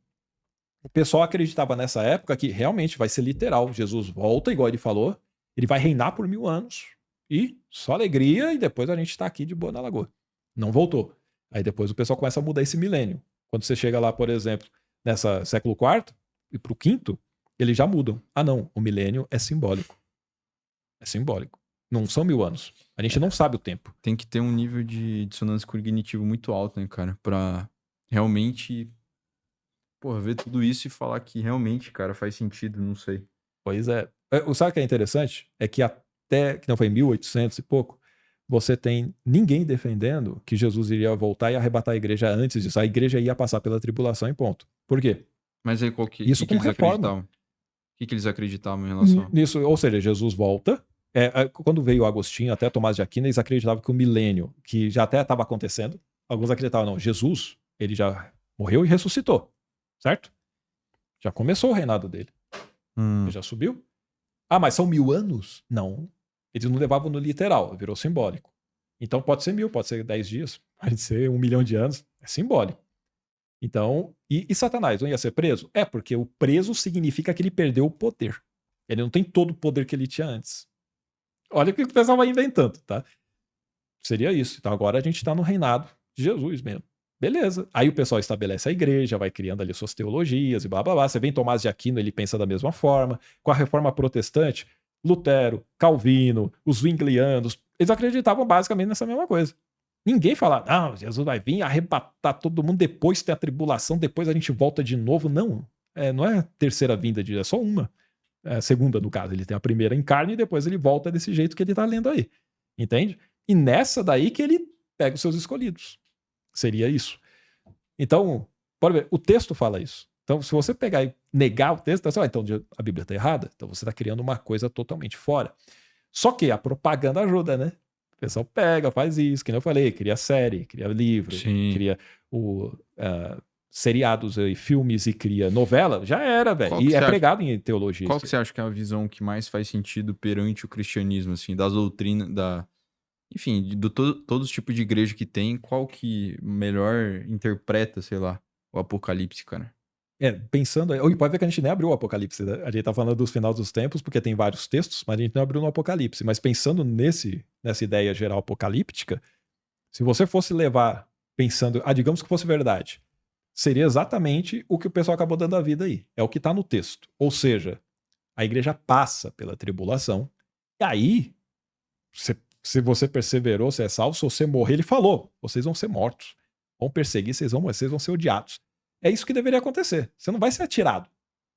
o pessoal acreditava nessa época que realmente vai ser literal. Jesus volta, igual ele falou, ele vai reinar por 1000 anos. E só alegria, e depois a gente tá aqui de boa na lagoa. Não voltou. Aí depois o pessoal começa a mudar esse milênio. Quando você chega lá, por exemplo, nessa século IV e pro V, eles já mudam. Não, o milênio é simbólico. É simbólico. Não são 1000 anos. A gente não sabe o tempo. Tem que ter um nível de dissonância cognitivo muito alto, né, cara? Pra realmente, ver tudo isso e falar que realmente, cara, faz sentido, não sei. Pois é. Sabe o que é interessante? É que até, que não foi em 1800 e pouco, você tem ninguém defendendo que Jesus iria voltar e arrebatar a igreja antes disso. A igreja ia passar pela tribulação e ponto. Por quê? Mas aí Isso que com eles reforma. acreditavam? O que eles acreditavam em relação? Nisso, ou seja, Jesus volta. Quando veio Agostinho, até Tomás de Aquino, eles acreditavam que o milênio, que já até estava acontecendo, alguns acreditavam, não, Jesus, ele já morreu e ressuscitou, certo? Já começou o reinado dele. Ele já subiu. Mas são 1000 anos? Não. Eles não levavam no literal, virou simbólico. Então pode ser 1000, pode ser 10 dias, pode ser 1 milhão de anos. É simbólico. Então, e Satanás não ia ser preso? Porque o preso significa que ele perdeu o poder. Ele não tem todo o poder que ele tinha antes. Olha o que o pessoal vai inventando, tá? Seria isso. Então agora a gente tá no reinado de Jesus mesmo. Beleza. Aí o pessoal estabelece a igreja, vai criando ali suas teologias e blá blá blá. Você vê em Tomás de Aquino, ele pensa da mesma forma. Com a reforma protestante, Lutero, Calvino, os Zwinglianos, eles acreditavam basicamente nessa mesma coisa. Ninguém fala, não, Jesus vai vir arrebatar todo mundo, depois tem a tribulação, depois a gente volta de novo. Não. Não é a terceira vinda, é só uma. É a segunda, no caso. Ele tem a primeira em carne e depois ele volta desse jeito que ele tá lendo aí. Entende? E nessa daí que ele pega os seus escolhidos. Seria isso. Então, pode ver, o texto fala isso. Então, se você pegar e negar o texto, então a Bíblia está errada, então você está criando uma coisa totalmente fora. Só que a propaganda ajuda, né? O pessoal pega, faz isso, que nem eu falei, cria série, cria livro, Sim. cria seriados e filmes e cria novela, já era, velho. E é pregado em teologia. Qual que você acha que é a visão que mais faz sentido perante o cristianismo, assim, das doutrinas, enfim, de todos os tipos de igreja que tem, qual que melhor interpreta, sei lá, o Apocalipse, cara? Pensando, pode ver que a gente nem abriu o Apocalipse, né? A gente tá falando dos finais dos tempos, porque tem vários textos, mas a gente não abriu no Apocalipse. Mas pensando nessa ideia geral apocalíptica, se você fosse levar pensando, digamos que fosse verdade, seria exatamente o que o pessoal acabou dando a vida aí. É o que tá no texto. Ou seja, a igreja passa pela tribulação, e aí, se você perseverou, você é salvo, se você morrer, ele falou, vocês vão ser mortos. Vão perseguir, vocês vão ser odiados. É isso que deveria acontecer. Você não vai ser atirado.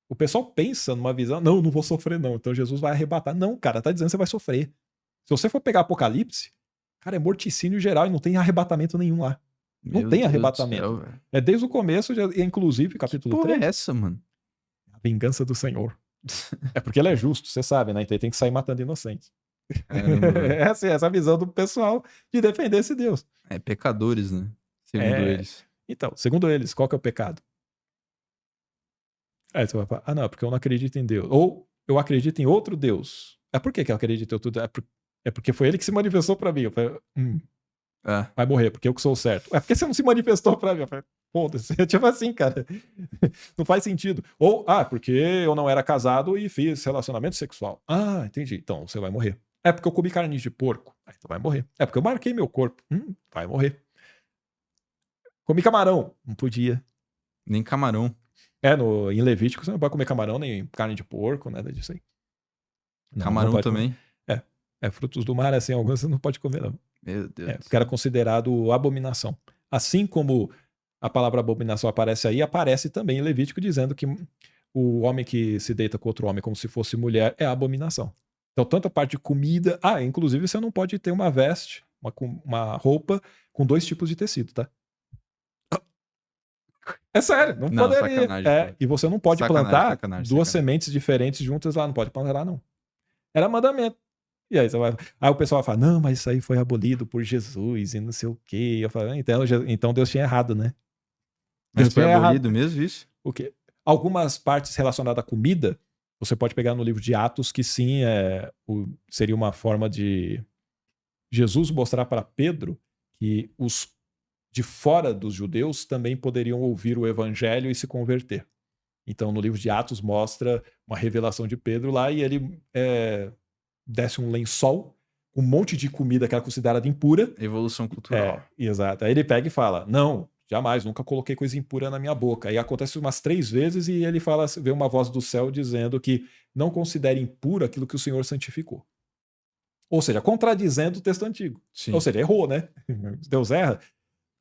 O pessoal pensa numa visão, não vou sofrer não, então Jesus vai arrebatar. Não, cara, tá dizendo que você vai sofrer. Se você for pegar Apocalipse, cara, é morticínio geral e não tem arrebatamento nenhum lá. Não tem arrebatamento. É desde o começo, inclusive, capítulo 3. Que porra é essa, mano? A vingança do Senhor. É porque ele é justo, você sabe, né? Então ele tem que sair matando inocentes. É assim, essa visão do pessoal de defender esse Deus. Pecadores, né? Segundo eles. Então, segundo eles, qual que é o pecado? Aí você vai falar, não, porque eu não acredito em Deus. Ou eu acredito em outro Deus. Por que eu acredito em outro Deus? É porque foi ele que se manifestou pra mim. Eu falei, É. vai morrer, porque eu que sou o certo. É porque você não se manifestou pra mim. Eu falei, foda-se. Tipo assim, cara. Não faz sentido. Ou, porque eu não era casado e fiz relacionamento sexual. Ah, entendi. Então você vai morrer. É porque eu comi carne de porco. Então vai morrer. É porque eu marquei meu corpo. Vai morrer. Comi camarão. Não podia. Nem camarão. Em Levítico você não pode comer camarão, nem carne de porco, nada disso aí. Não Camarão pode também. comer. Frutos do mar, assim, alguns você não pode comer, não. Meu Deus. Porque era considerado abominação. Assim como a palavra abominação aparece aí, aparece também em Levítico dizendo que o homem que se deita com outro homem como se fosse mulher é abominação. Então, tanto a parte de comida. Inclusive, você não pode ter uma veste, uma roupa com 2 tipos de tecido, tá? É sério, não poderia. Sacanagem. E você não pode plantar duas sacanagem. sementes diferentes juntas lá, não pode plantar, não. Era mandamento. E aí, aí o pessoal vai falar, não, mas isso aí foi abolido por Jesus e não sei o quê. Eu falo, então Deus tinha errado, né? Mas Deus foi tinha abolido errado. mesmo isso? O quê? Algumas partes relacionadas à comida, você pode pegar no livro de Atos que sim, seria uma forma de Jesus mostrar para Pedro que os de fora dos judeus também poderiam ouvir o evangelho e se converter. Então, no livro de Atos mostra uma revelação de Pedro lá e ele desce um lençol, um monte de comida que era considerada impura. Evolução cultural. Exato. Aí ele pega e fala, não, jamais, nunca coloquei coisa impura na minha boca. Aí acontece umas 3 vezes e ele fala, vê uma voz do céu dizendo que não considere impuro aquilo que o Senhor santificou. Ou seja, contradizendo o texto antigo. Sim. Ou seja, errou, né? Deus erra.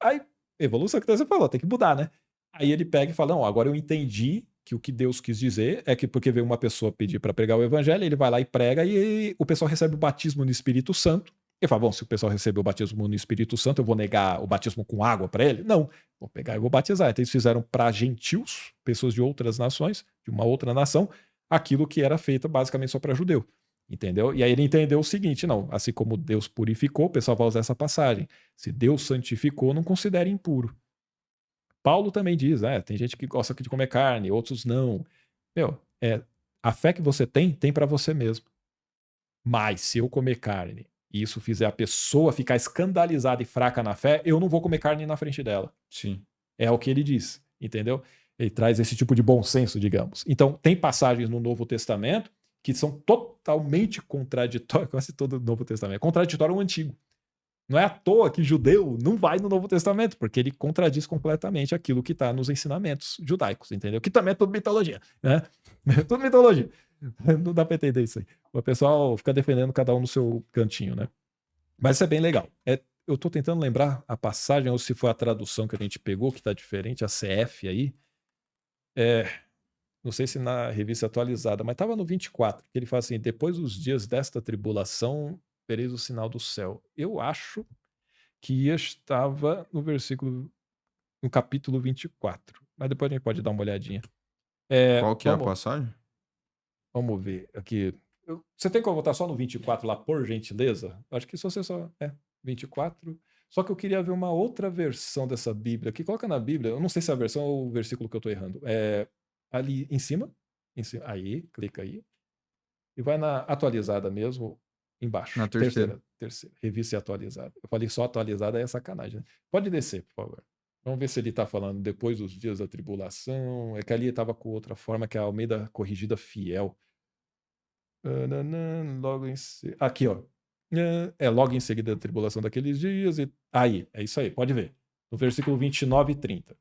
Aí, evolução que você falou, tem que mudar, né? Aí ele pega e fala, não, agora eu entendi que o que Deus quis dizer é que porque veio uma pessoa pedir para pregar o evangelho, ele vai lá e prega e o pessoal recebe o batismo no Espírito Santo. Ele fala, bom, se o pessoal recebeu o batismo no Espírito Santo, eu vou negar o batismo com água para ele? Não, vou pegar e vou batizar. Então eles fizeram para gentios, pessoas de outras nações, de uma outra nação, aquilo que era feito basicamente só para judeu. Entendeu? E aí ele entendeu o seguinte, não, assim como Deus purificou, o pessoal vai usar essa passagem. Se Deus santificou, não considere impuro. Paulo também diz, tem gente que gosta de comer carne, outros não. A fé que você tem para você mesmo. Mas se eu comer carne e isso fizer a pessoa ficar escandalizada e fraca na fé, eu não vou comer carne na frente dela. Sim. É o que ele diz, entendeu? Ele traz esse tipo de bom senso, digamos. Então, tem passagens no Novo Testamento que são totalmente contraditórias, quase todo o Novo Testamento, contraditório ao Antigo. Não é à toa que judeu não vai no Novo Testamento, porque ele contradiz completamente aquilo que está nos ensinamentos judaicos, entendeu? Que também é tudo mitologia, né? Tudo mitologia. Não dá para entender isso aí. O pessoal fica defendendo cada um no seu cantinho, né? Mas isso é bem legal. Eu estou tentando lembrar a passagem, ou se foi a tradução que a gente pegou, que está diferente, a CF aí. Não sei se na revista atualizada, mas estava no 24, que ele fala assim, depois dos dias desta tribulação, vereis o sinal do céu. Eu acho que estava no capítulo 24. Mas depois a gente pode dar uma olhadinha. Qual que é a passagem? Vamos ver aqui. Você tem como voltar só no 24 lá, por gentileza? Acho que se você só... 24. Só que eu queria ver uma outra versão dessa Bíblia aqui. Coloca na Bíblia. Eu não sei se é a versão ou o versículo que eu estou errando. Ali em cima. Aí, clica aí. E vai na atualizada mesmo, embaixo. Na terceira. Revista atualizada. Eu falei só atualizada, é sacanagem, né? Pode descer, por favor. Vamos ver se ele está falando depois dos dias da tribulação. É que ali estava com outra forma, que é a Almeida Corrigida Fiel. Logo em... Aqui, ó. Logo em seguida da tribulação daqueles dias. Aí, é isso aí, pode ver. No versículo 29 e 30.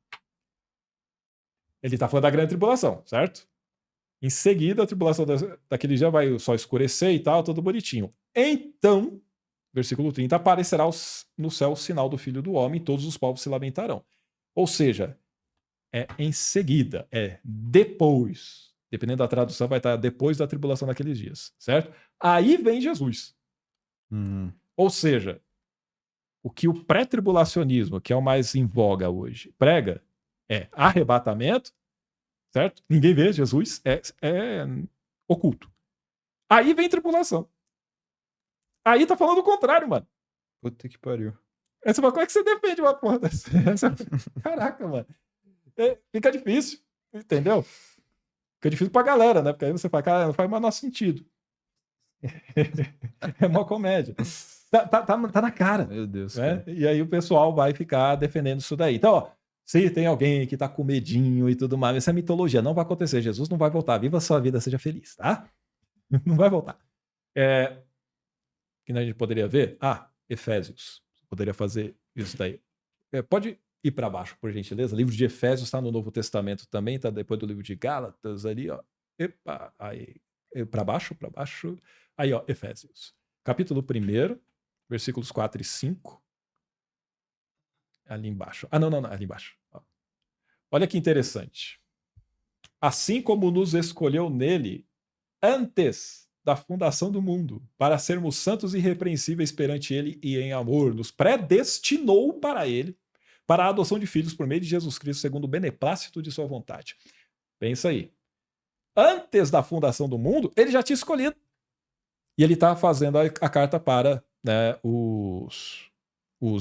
Ele está falando da grande tribulação, certo? Em seguida, a tribulação daquele dia vai só escurecer e tal, tudo bonitinho. Então, versículo 30, aparecerá no céu o sinal do Filho do Homem e todos os povos se lamentarão. Ou seja, é em seguida, é depois. Dependendo da tradução, vai estar depois da tribulação daqueles dias, certo? Aí vem Jesus. Ou seja, o que o pré-tribulacionismo, que é o mais em voga hoje, prega é arrebatamento, certo? Ninguém vê Jesus, é oculto. Aí vem tribulação. Aí tá falando o contrário, mano. Puta que pariu. Como é que você defende uma porra dessa? Caraca, mano. Fica difícil, entendeu? Fica difícil pra galera, né? Porque aí você fala, cara, não faz o menor sentido. É uma comédia. Tá na cara. Meu Deus, Né? cara. E aí o pessoal vai ficar defendendo isso daí. Então, ó, se tem alguém que tá com medinho e tudo mais, isso é mitologia, não vai acontecer. Jesus não vai voltar. Viva a sua vida, seja feliz, tá? Não vai voltar. Que a gente poderia ver? Efésios. Poderia fazer isso daí. Pode ir para baixo, por gentileza. O livro de Efésios está no Novo Testamento também, está depois do livro de Gálatas ali, ó. Epa, aí. Para baixo, para baixo. Aí, ó, Efésios. Capítulo 1, versículos 4 e 5. Ali embaixo. Não, ali embaixo. Ó. Olha que interessante. Assim como nos escolheu nele antes da fundação do mundo, para sermos santos e irrepreensíveis perante ele e em amor, nos predestinou para ele, para a adoção de filhos por meio de Jesus Cristo, segundo o beneplácito de sua vontade. Pensa aí. Antes da fundação do mundo, ele já tinha escolhido. E ele está fazendo a carta para, né, os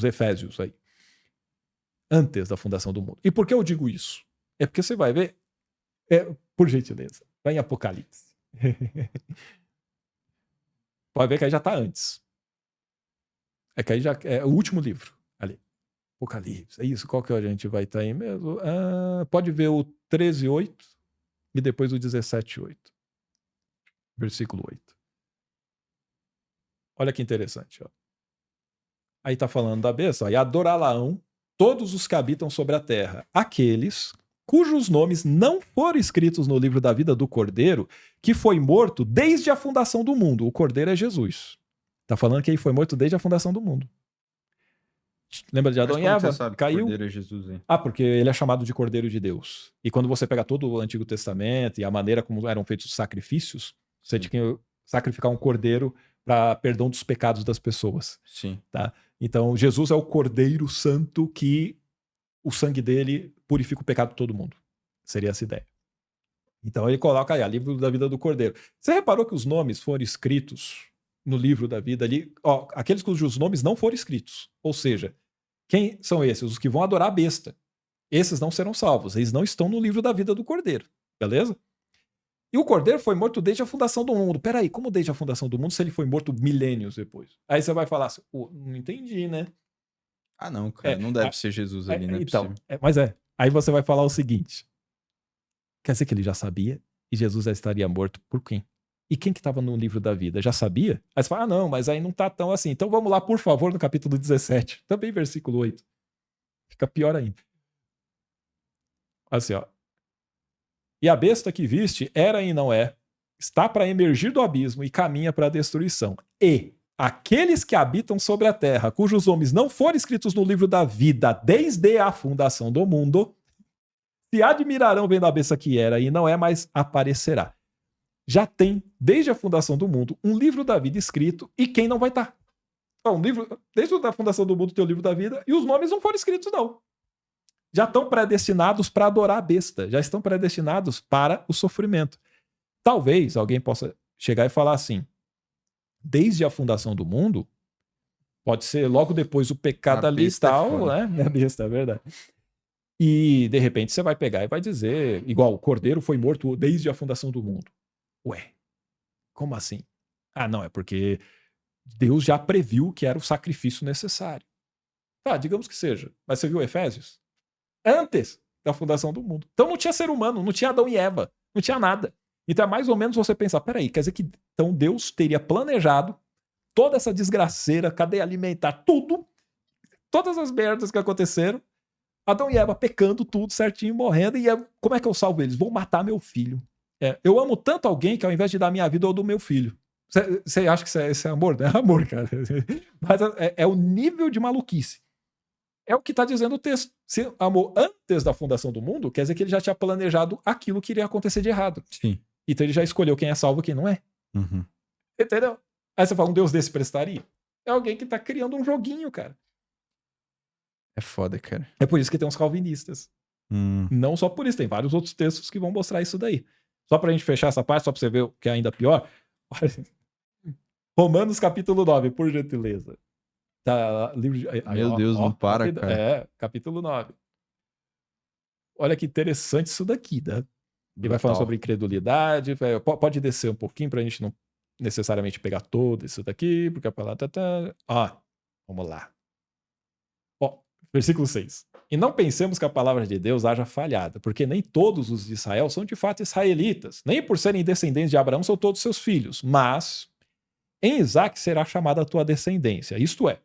Efésios aí. Antes da fundação do mundo. E por que eu digo isso? É porque você vai ver, por gentileza, vai em Apocalipse. Pode ver que aí já está antes. É que aí já é o último livro ali. Apocalipse. É isso. Qual que a gente vai estar aí mesmo? Pode ver o 13:8 e depois o 17:8. Versículo 8. Olha que interessante. Ó. Aí está falando da besta. Ó, e adorá-la-ão todos os que habitam sobre a terra, aqueles cujos nomes não foram escritos no livro da vida do Cordeiro, que foi morto desde a fundação do mundo. O Cordeiro é Jesus. Está falando que ele foi morto desde a fundação do mundo. Lembra de Adão e Eva? Você sabe Caiu. Que o Cordeiro é Jesus, hein? Porque ele é chamado de Cordeiro de Deus. E quando você pega todo o Antigo Testamento e a maneira como eram feitos os sacrifícios, você tinha que sacrificar um cordeiro para perdão dos pecados das pessoas. Sim. Tá? Então, Jesus é o Cordeiro Santo que o sangue dele purifica o pecado de todo mundo. Seria essa ideia. Então, ele coloca aí, livro da vida do Cordeiro. Você reparou que os nomes foram escritos no livro da vida ali? Ó, aqueles cujos nomes não foram escritos. Ou seja, quem são esses? Os que vão adorar a besta. Esses não serão salvos. Eles não estão no livro da vida do Cordeiro. Beleza? E o Cordeiro foi morto desde a fundação do mundo. Peraí, como desde a fundação do mundo se ele foi morto milênios depois? Aí você vai falar assim, não entendi, né? Não, cara, não deve ser Jesus ali, né? Então, mas Aí você vai falar o seguinte. Quer dizer que ele já sabia e Jesus já estaria morto por quem? E quem que estava no livro da vida? Já sabia? Aí você fala, não, mas aí não tá tão assim. Então vamos lá, por favor, no capítulo 17. Também versículo 8. Fica pior ainda. Assim, ó. E a besta que viste era e não é, está para emergir do abismo e caminha para a destruição. E aqueles que habitam sobre a terra, cujos nomes não foram escritos no livro da vida desde a fundação do mundo, se admirarão vendo a besta que era e não é, mas aparecerá. Já tem, desde a fundação do mundo, um livro da vida escrito e quem não vai estar? Um livro, desde a fundação do mundo tem o livro da vida e os nomes não foram escritos, não. Já estão predestinados para adorar a besta, já estão predestinados para o sofrimento. Talvez alguém possa chegar e falar assim, desde a fundação do mundo, pode ser logo depois o pecado ali e tal, né? A besta, é verdade. E, de repente, você vai pegar e vai dizer, igual, o Cordeiro foi morto desde a fundação do mundo. Ué, como assim? Não, é porque Deus já previu que era o sacrifício necessário. Digamos que seja. Mas você viu Efésios? Antes da fundação do mundo. Então não tinha ser humano, não tinha Adão e Eva, não tinha nada. Então é mais ou menos você pensar, peraí, quer dizer que então Deus teria planejado toda essa desgraceira, cadeia alimentar, tudo, todas as merdas que aconteceram, Adão e Eva pecando tudo certinho, morrendo, e como é que eu salvo eles? Vou matar meu filho. Eu amo tanto alguém que ao invés de dar minha vida, eu dou meu filho. Você acha que isso é amor? Não é amor, cara. Mas é o nível de maluquice. É o que está dizendo o texto. Se amou antes da fundação do mundo, quer dizer que ele já tinha planejado aquilo que iria acontecer de errado. Sim. Então ele já escolheu quem é salvo e quem não é. Uhum. Entendeu? Aí você fala, um Deus desse prestaria? É alguém que está criando um joguinho, cara. É foda, cara. É por isso que tem uns calvinistas. Não só por isso, tem vários outros textos que vão mostrar isso daí. Só pra gente fechar essa parte, só pra você ver o que é ainda pior. Romanos capítulo 9, por gentileza. Tá, livro de... Meu Deus, não para, cara. Capítulo 9. Olha que interessante isso daqui, né? Ele vai falando sobre incredulidade. Pode descer um pouquinho pra gente não necessariamente pegar todo isso daqui, porque a palavra... Vamos lá. Versículo 6. E não pensemos que a palavra de Deus haja falhado, porque nem todos os de Israel são de fato israelitas, nem por serem descendentes de Abraão são todos seus filhos, mas em Isaque será chamada a tua descendência, isto é,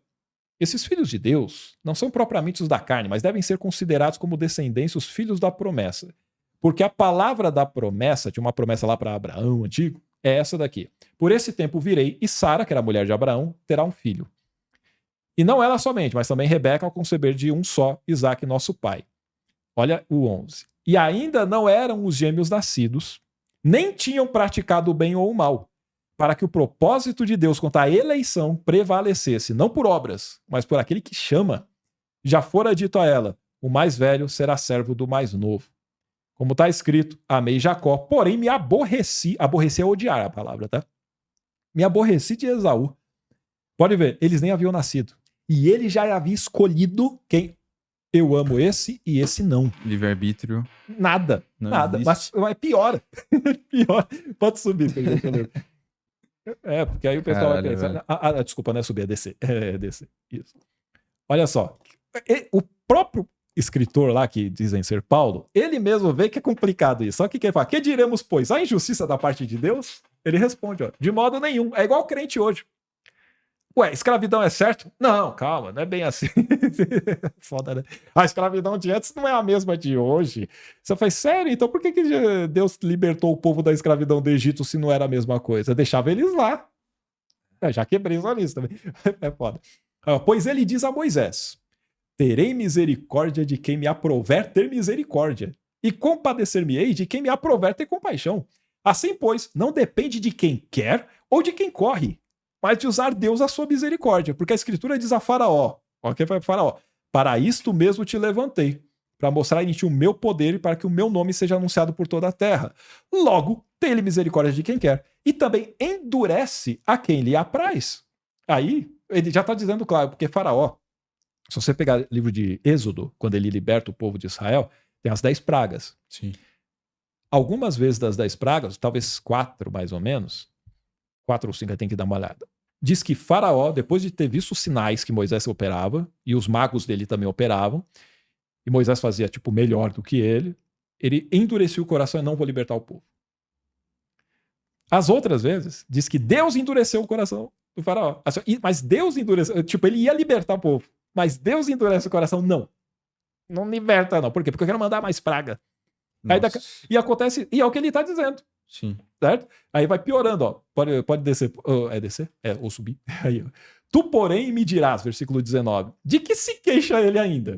esses filhos de Deus não são propriamente os da carne, mas devem ser considerados como descendentes os filhos da promessa, porque a palavra da promessa, de uma promessa lá para Abraão antigo, é essa daqui. Por esse tempo virei, e Sara, que era a mulher de Abraão, terá um filho. E não ela somente, mas também Rebeca ao conceber de um só, Isaque, nosso pai. Olha o 11. E ainda não eram os gêmeos nascidos, nem tinham praticado o bem ou o mal, para que o propósito de Deus quanto à eleição prevalecesse, não por obras, mas por aquele que chama. Já fora dito a ela, o mais velho será servo do mais novo. Como está escrito, amei Jacó, porém me aborreci é odiar a palavra, tá? Me aborreci de Esaú. Pode ver, eles nem haviam nascido. E ele já havia escolhido quem eu amo esse e esse não. Livre-arbítrio. Nada. Mas piora. Pior. Pode subir. Porque aí o pessoal vai pensar... desculpa, não é subir, é descer. É descer. Isso. Olha só. O próprio escritor lá, que dizem ser Paulo, ele mesmo vê que é complicado isso. Só que ele fala, que diremos, pois? A injustiça da parte de Deus? Ele responde, de modo nenhum. É igual o crente hoje. Ué, escravidão é certo? Não, calma, não é bem assim. Foda, né? A escravidão de antes não é a mesma de hoje. Você faz, sério? Então por que Deus libertou o povo da escravidão do Egito se não era a mesma coisa? Deixava eles lá. Já quebrei só nisso também. É foda. Pois ele diz a Moisés, terei misericórdia de quem me aprouver ter misericórdia, e compadecer-me-ei de quem me aprouver ter compaixão. Assim, pois, não depende de quem quer ou de quem corre, mas de usar Deus a sua misericórdia, porque a Escritura diz a Faraó, para isto mesmo te levantei, para mostrar em ti o meu poder e para que o meu nome seja anunciado por toda a terra. Logo, tem-lhe misericórdia de quem quer, e também endurece a quem lhe apraz. Aí, ele já está dizendo claro, porque Faraó, se você pegar o livro de Êxodo, quando ele liberta o povo de Israel, tem as 10 pragas. Sim. Algumas vezes das 10 pragas, talvez 4 mais ou menos, 4 ou 5, tem que dar uma olhada. Diz que Faraó, depois de ter visto os sinais que Moisés operava, e os magos dele também operavam, e Moisés fazia melhor do que ele endureceu o coração e não vou libertar o povo. As outras vezes, diz que Deus endureceu o coração do Faraó. Mas Deus endureceu, ele ia libertar o povo, mas Deus endurece o coração, não. Não liberta, não. Por quê? Porque eu quero mandar mais praga. Aí e acontece, e é o que ele está dizendo. Sim. Certo? Aí vai piorando, ó. Pode descer. É descer? Ou subir. Aí, ó. Tu, porém, me dirás, versículo 19, de que se queixa ele ainda?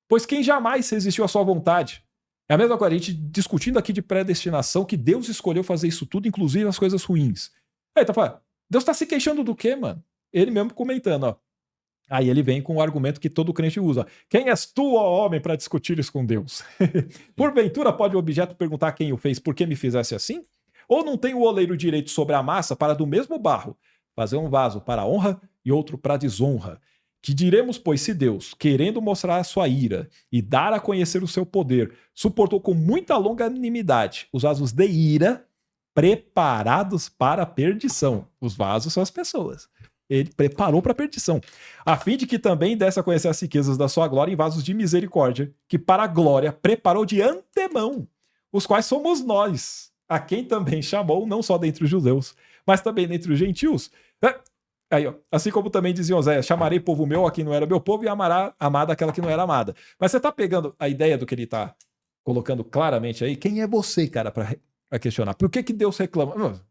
Pois quem jamais resistiu à sua vontade? É a mesma coisa, a gente discutindo aqui de predestinação, que Deus escolheu fazer isso tudo, inclusive as coisas ruins. Aí tá falando, Deus tá se queixando do quê, mano? Ele mesmo comentando, ó. Aí ele vem com o argumento que todo crente usa. Quem és tu, ó homem, para discutir isso com Deus? Porventura pode o objeto perguntar quem o fez, por que me fizesse assim? Ou não tem o oleiro direito sobre a massa para do mesmo barro fazer um vaso para honra e outro para desonra? Que diremos, pois, se Deus, querendo mostrar a sua ira e dar a conhecer o seu poder, suportou com muita longanimidade os vasos de ira preparados para a perdição. Os vasos são as pessoas. Ele preparou para a perdição, a fim de que também desse a conhecer as riquezas da sua glória em vasos de misericórdia, que para a glória preparou de antemão, os quais somos nós, a quem também chamou, não só dentre os judeus, mas também dentre os gentios. Aí, ó, assim como também dizia Oséias, chamarei povo meu a quem não era meu povo e amará amada aquela que não era amada. Mas você está pegando a ideia do que ele está colocando claramente aí? Quem é você, cara, para questionar? Por que Deus reclama?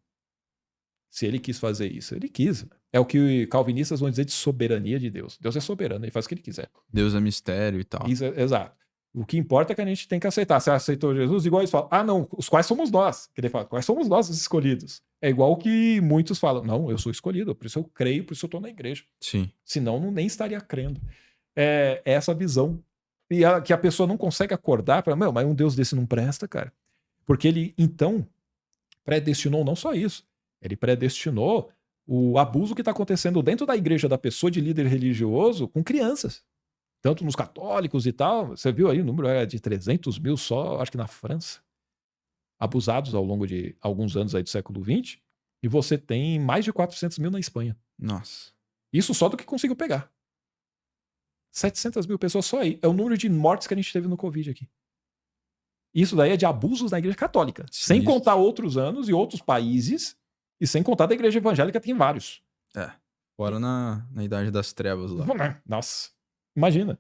Se ele quis fazer isso, ele quis. É o que calvinistas vão dizer de soberania de Deus. Deus é soberano, ele faz o que ele quiser. Deus é mistério e tal. Isso, exato. O que importa é que a gente tem que aceitar. Você aceitou Jesus, igual eles falam, não, os quais somos nós. Que ele fala, quais somos nós os escolhidos? É igual que muitos falam, não, eu sou escolhido, por isso eu creio, por isso eu estou na igreja. Sim. Senão, nem estaria crendo. É essa visão. E que a pessoa não consegue acordar para, mas um Deus desse não presta, cara. Porque ele, então, predestinou não só isso. Ele predestinou o abuso que está acontecendo dentro da igreja da pessoa de líder religioso com crianças. Tanto nos católicos e tal. Você viu aí, o número é de 300 mil só, acho que na França. Abusados ao longo de alguns anos aí do século XX. E você tem mais de 400 mil na Espanha. Nossa. Isso só do que conseguiu pegar. 700 mil pessoas só aí. É o número de mortes que a gente teve no Covid aqui. Isso daí é de abusos na Igreja Católica. Sem Sinistro. contar outros anos e outros países. E sem contar da Igreja Evangélica, tem vários. Fora na Idade das Trevas lá. Nossa. Imagina.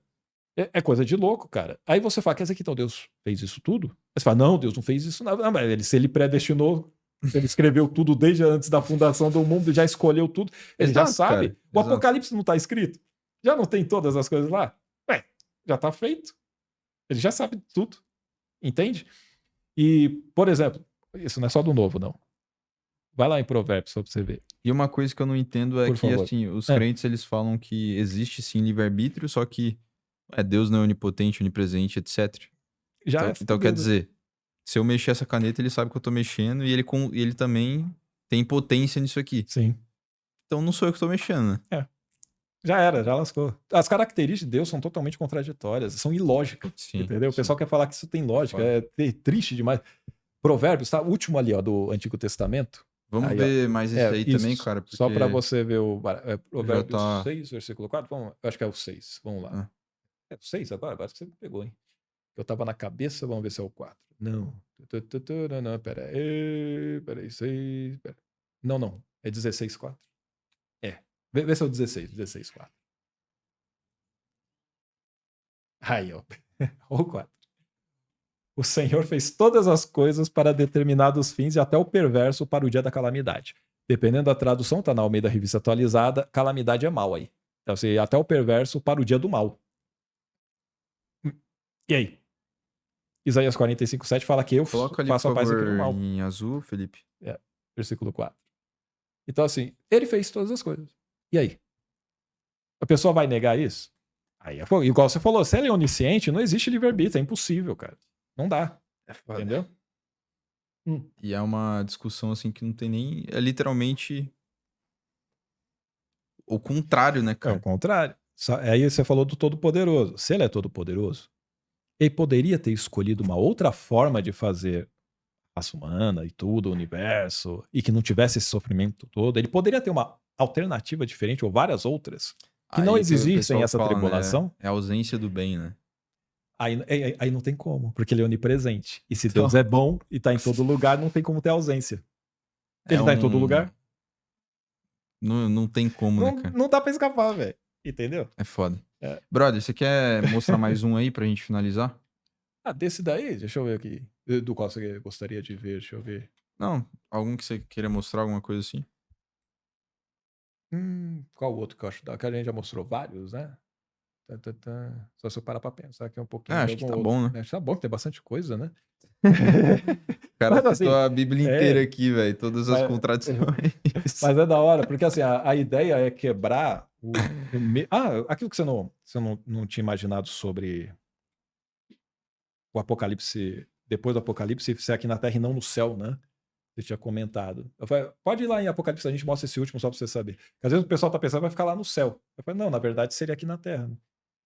É coisa de louco, cara. Aí você fala, quer dizer que então Deus fez isso tudo? Aí você fala, não, Deus não fez isso nada. Não, mas se ele predestinou, ele escreveu tudo desde antes da fundação do mundo, já escolheu tudo, ele já Exato, sabe. cara. O Exato. Apocalipse não tá escrito? Já não tem todas as coisas lá? Já tá feito. Ele já sabe tudo. Entende? E, por exemplo, isso não é só do Novo, não. Vai lá em Provérbios só pra você ver. E uma coisa que eu não entendo é Por que, favor. assim, os crentes, eles falam que existe sim livre-arbítrio, só que Deus não é onipotente, onipresente, etc. Já Então quer dizer, se eu mexer essa caneta, ele sabe que eu tô mexendo e ele também tem potência nisso aqui. Sim. Então não sou eu que tô mexendo, né? Já era, já lascou. As características de Deus são totalmente contraditórias, são ilógicas. Sim, Entendeu? O sim. pessoal quer falar que isso tem lógica, Foda. é triste demais. Provérbios, tá? O último ali, ó, do Antigo Testamento. Vamos Aí, ó. ver mais esse aí Isso, também, cara, porque só pra você ver o Provérbios tá- 6, versículo 4. Vamos, eu acho que é o 6. Vamos lá. Ah. É o 6 agora? Agora você me pegou, hein? Eu tava na cabeça, vamos ver se é o 4. Não. Não, pera aí, 6. Pera. Não. É 16, 4. Vê se é o 16, 4. Aí, ó. O 4. O Senhor fez todas as coisas para determinados fins e até o perverso para o dia da calamidade. Dependendo da tradução, tá na Almeida Revista Atualizada, calamidade é mal aí. Então, assim, até o perverso para o dia do mal. E aí? Isaías 45:7 fala que eu Coloca ali, faço por a paz aqui no favor, mal. em azul, Felipe. Versículo 4. Então, assim, ele fez todas as coisas. E aí? A pessoa vai negar isso? Aí, igual você falou, se ele é onisciente, não existe livre-arbítrio, é impossível, cara. Não dá. Entendeu? E é uma discussão, assim, que não tem nem... É literalmente o contrário, né, É o cara? contrário. Aí você falou do Todo-Poderoso. Se ele é Todo-Poderoso, ele poderia ter escolhido uma outra forma de fazer a raça humana e tudo, o universo, e que não tivesse esse sofrimento todo. Ele poderia ter uma alternativa diferente, ou várias outras, que não Aí o exigissem pessoal essa fala, né, tribulação. é a ausência do bem, né? Aí não tem como, porque ele é onipresente. E se Então- Deus é bom e tá em todo lugar, não tem como ter ausência. Ele tá em todo lugar? Não tem como, né, cara? Não dá pra escapar, velho. Entendeu? É foda. É. Brother, você quer mostrar mais um aí pra gente finalizar? Desse daí, deixa eu ver aqui. Do qual você gostaria de ver, deixa eu ver. Não, algum que você queira mostrar, alguma coisa assim? Qual outro que eu acho? Que a gente já mostrou vários, né? Só se eu parar pra pensar aqui um pouquinho. Ah, de acho que algum tá outro. bom, né? Acho que tá bom, que tem bastante coisa, né? O cara Mas, assim, citou a Bíblia é. inteira aqui, velho. Todas as Mas- contradições. Mas é da hora, porque assim, a ideia é quebrar aquilo que você não tinha imaginado sobre o Apocalipse, depois do Apocalipse, ser aqui na Terra e não no céu, né? Você tinha comentado. Eu falei, pode ir lá em Apocalipse, a gente mostra esse último só pra você saber. Porque às vezes o pessoal tá pensando que vai ficar lá no céu. Eu falei, não, na verdade seria aqui na Terra. Né?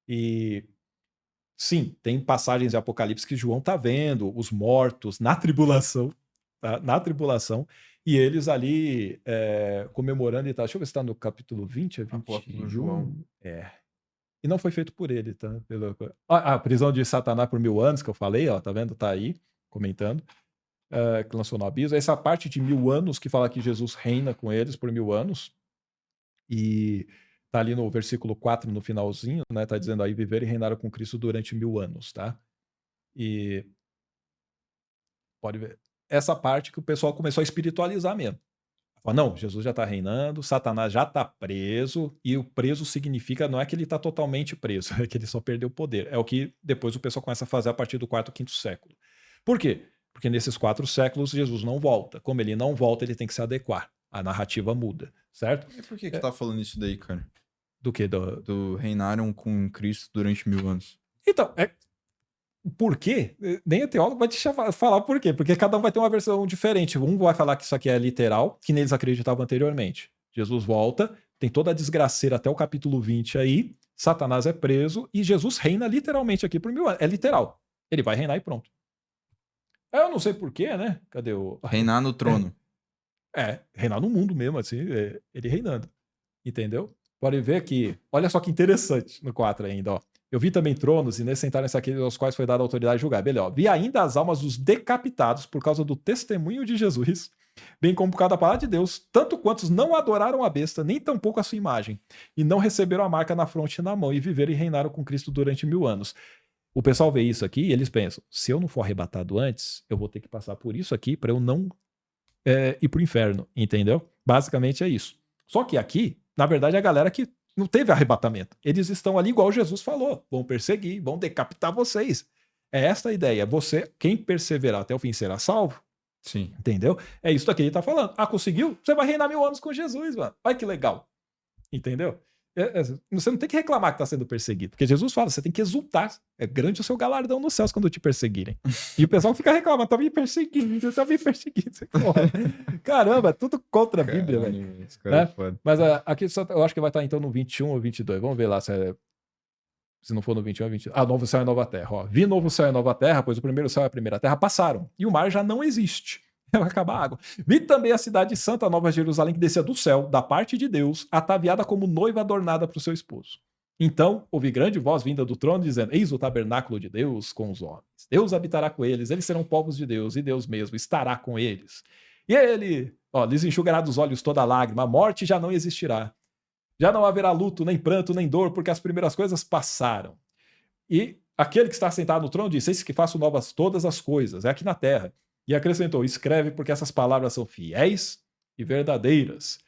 E sim, tem passagens de Apocalipse que João tá vendo, os mortos na tribulação, tá? Na tribulação, e eles ali comemorando e tal. Deixa eu ver se tá no capítulo 20, é 21. Apóstolo João. E não foi feito por ele, tá? A prisão de Satanás por 1000 anos, que eu falei, ó, tá vendo? Tá aí, comentando. Que lançou no abismo. Essa parte de 1000 anos que fala que Jesus reina com eles por 1000 anos. E tá ali no versículo 4, no finalzinho, né? Tá dizendo aí, viver e reinar com Cristo durante 1000 anos, tá? E pode ver. Essa parte que o pessoal começou a espiritualizar mesmo. Fala, não, Jesus já tá reinando, Satanás já tá preso, e o preso significa, não é que ele tá totalmente preso, é que ele só perdeu o poder. É o que depois o pessoal começa a fazer a partir do 4º, 5º século. Por quê? Porque nesses 4 séculos Jesus não volta. Como ele não volta, ele tem que se adequar. A narrativa muda, certo? E por que tá falando isso daí, cara? Do que? Do reinaram com Cristo durante 1000 anos. Então, por quê? Nem o teólogo vai te falar por quê. Porque cada um vai ter uma versão diferente. Um vai falar que isso aqui é literal, que neles acreditavam anteriormente. Jesus volta, tem toda a desgraceira até o capítulo 20 aí, Satanás é preso e Jesus reina literalmente aqui por 1000 anos. É literal. Ele vai reinar e pronto. Eu não sei por quê, né? Cadê o... Reinar no trono. reinar no mundo mesmo, assim, ele reinando. Entendeu? Pode ver que, olha só que interessante no 4 ainda, ó. Eu vi também tronos, e nesses sentaram-se aqueles aos quais foi dada a autoridade de julgar. Beleza, ó. Vi ainda as almas dos decapitados por causa do testemunho de Jesus, bem como por causa da palavra de Deus, tanto quantos não adoraram a besta, nem tampouco a sua imagem, e não receberam a marca na fronte e na mão, e viveram e reinaram com Cristo durante 1000 anos. O pessoal vê isso aqui e eles pensam, se eu não for arrebatado antes, eu vou ter que passar por isso aqui para eu não ir pro inferno, entendeu? Basicamente é isso. Só que aqui, na verdade, a galera que não teve arrebatamento. Eles estão ali igual Jesus falou, vão perseguir, vão decapitar vocês. É esta a ideia. Você, quem perseverar até o fim será salvo. Sim. Entendeu? É isso daqui que ele tá falando. Ah, conseguiu? Você vai reinar 1000 anos com Jesus, mano. Olha que legal. Entendeu? Você não tem que reclamar que está sendo perseguido, porque Jesus fala, você tem que exultar. É grande o seu galardão nos céus quando te perseguirem. E o pessoal fica reclamando, tá me perseguindo, tá me perseguindo. Caramba, tudo contra a Bíblia, velho. Mas aqui eu acho que vai estar então no 21 ou 22. Vamos ver lá se não for no 21 ou 22. Ah, novo céu e nova terra. Ó. Vi novo céu e nova terra, pois o primeiro céu e a primeira terra passaram, e o mar já não existe. Vai acabar a água. Vi também a cidade santa, Nova Jerusalém, que descia do céu, da parte de Deus, ataviada como noiva adornada para o seu esposo. Então ouvi grande voz vinda do trono, dizendo, eis o tabernáculo de Deus com os homens. Deus habitará com eles serão povos de Deus, e Deus mesmo estará com eles. E ele, lhes enxugará dos olhos toda lágrima, a morte já não existirá. Já não haverá luto, nem pranto, nem dor, porque as primeiras coisas passaram. E aquele que está sentado no trono disse, eis que faço novas todas as coisas, é aqui na terra. E acrescentou, escreve porque essas palavras são fiéis e verdadeiras.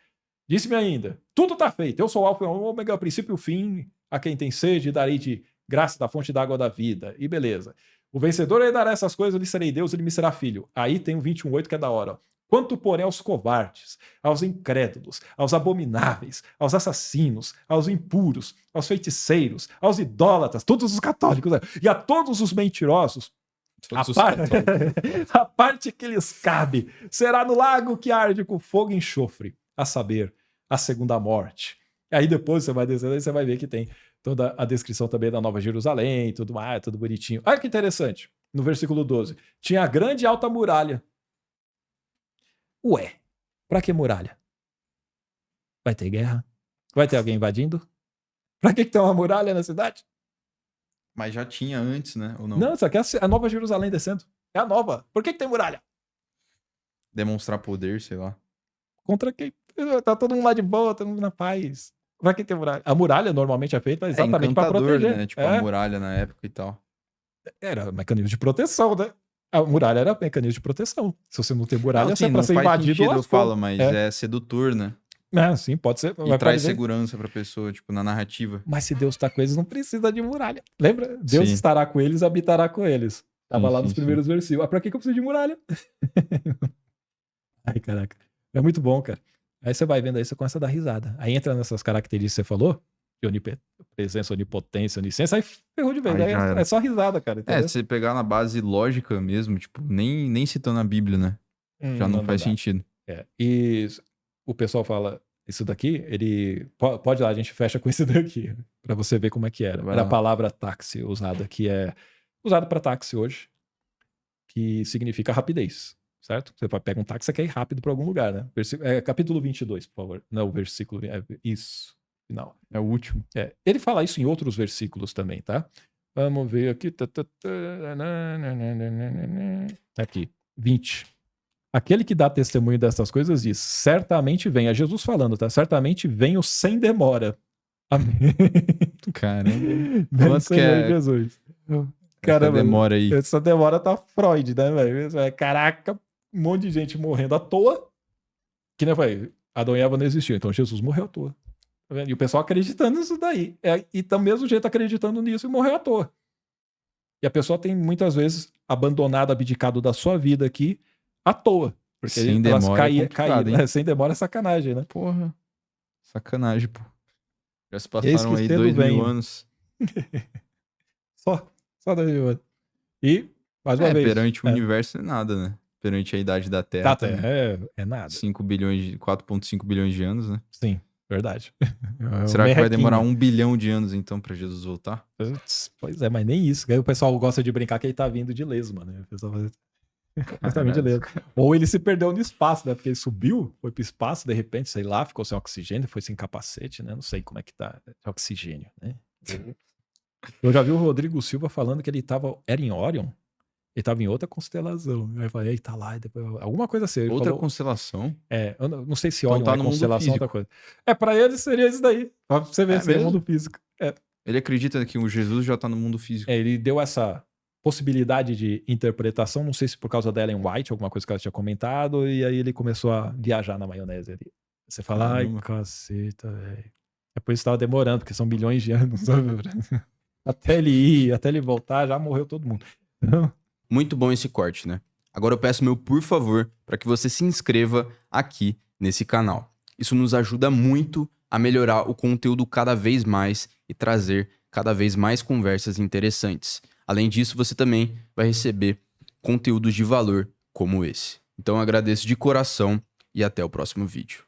Disse-me ainda, tudo está feito, eu sou o alfa e o ômega, o princípio e o fim, a quem tem sede darei de graça da fonte da água da vida. E beleza. O vencedor herdará essas coisas, eu lhe serei Deus, ele me será filho. Aí tem o 21:8 que é da hora. Ó. Quanto, porém, aos covardes, aos incrédulos, aos abomináveis, aos assassinos, aos impuros, aos feiticeiros, aos idólatras, todos os católicos, né? E a todos os mentirosos, a parte que lhes cabe será no lago que arde com fogo e enxofre, a saber, a segunda morte. Aí depois você vai descendo e você vai ver que tem toda a descrição também da Nova Jerusalém, tudo mais, tudo bonitinho. Olha que interessante, no versículo 12, tinha a grande e alta muralha. Ué, pra que muralha? Vai ter guerra? Vai ter alguém invadindo? Pra que tem uma muralha na cidade? Mas já tinha antes, né? Ou não? Não, isso aqui é a Nova Jerusalém descendo. É a nova. Por que tem muralha? Demonstrar poder, sei lá. Contra quem? Tá todo mundo lá de boa, todo mundo na paz. Pra que tem muralha? A muralha normalmente é feita exatamente pra proteger. Né? Tipo, a muralha na época e tal. Era mecanismo de proteção, né? A muralha era mecanismo de proteção. Se você não tem muralha, você é pra não ser faz invadido. Sentido, eu falo, mas é sedutor, né? Sim, pode ser. E traz segurança pra pessoa, tipo, na narrativa. Mas se Deus tá com eles, não precisa de muralha. Lembra? Deus estará com eles, habitará com eles. Tava lá nos primeiros versículos. Ah, pra que eu preciso de muralha? Ai, caraca. É muito bom, cara. Aí você vai vendo aí, você começa a dar risada. Aí entra nessas características que você falou, de presença, onipotência, onisciência, aí ferrou de vez. Aí é só risada, cara. Entendeu? Se você pegar na base lógica mesmo, tipo, nem citando a Bíblia, né? Já não faz sentido. E o pessoal fala, isso daqui, ele... Pode ir lá, a gente fecha com isso daqui, pra você ver como é que era. Era a palavra táxi usada, que é usada pra táxi hoje, que significa rapidez. Certo? Você pega um táxi, você quer ir rápido para algum lugar, né? Capítulo 22, por favor. Não, o versículo... isso, final. É o último. Ele fala isso em outros versículos também, tá? Vamos ver aqui. Aqui, 20. Aquele que dá testemunho dessas coisas diz, certamente vem, é Jesus falando, tá? Certamente venho sem demora. Amém. Caramba. Vem, Senhor Jesus. Caramba, demora aí. Essa demora tá Freud, né, velho? Caraca, um monte de gente morrendo à toa. Que nem foi, Adão e Eva não existiam, então Jesus morreu à toa. Tá vendo? E o pessoal acreditando nisso daí. E do mesmo jeito acreditando nisso e morreu à toa. E a pessoa tem muitas vezes abandonado, abdicado da sua vida aqui à toa. Porque sem demora caíram. Sem demora é sacanagem, né? Porra. Sacanagem, pô. Já se passaram aí 2000 anos. Só 2000 anos. E, mais uma vez. Perante o universo é nada, né? Perante a idade da Terra. Da Terra é nada. 4,5 bilhões de anos, né? Sim, verdade. Será que vai demorar 1 bilhão de anos, então, pra Jesus voltar? Pois é, mas nem isso. Aí o pessoal gosta de brincar que ele tá vindo de lesma, né? O pessoal fala... Completamente lento. Ou ele se perdeu no espaço, né? Porque ele subiu, foi pro espaço, de repente, sei lá, ficou sem oxigênio, foi sem capacete, né? Não sei como é que tá de oxigênio, né? Eu já vi o Rodrigo Silva falando que ele era em Orion, ele tava em outra constelação. Aí eu falei, ele tá lá, e depois, alguma coisa assim. Ele Outra falou, constelação? eu não sei se Então Orion tá é no mundo constelação ou outra físico. coisa. Pra ele seria isso daí. Pra você ver, É seria mesmo? mundo físico. Ele acredita que o Jesus já tá no mundo físico. Ele deu essa possibilidade de interpretação, não sei se por causa da Ellen White, alguma coisa que ela tinha comentado, e aí ele começou a viajar na maionese ali. Você fala, ai, Caramba. caceta, velho. É por isso que tava demorando, porque são bilhões de anos, sabe? Até ele ir, até ele voltar, já morreu todo mundo. Então, Muito bom esse corte, né? Agora eu peço meu por favor para que você se inscreva aqui nesse canal. Isso nos ajuda muito a melhorar o conteúdo cada vez mais e trazer cada vez mais conversas interessantes. Além disso, você também vai receber conteúdos de valor como esse. Então eu agradeço de coração e até o próximo vídeo.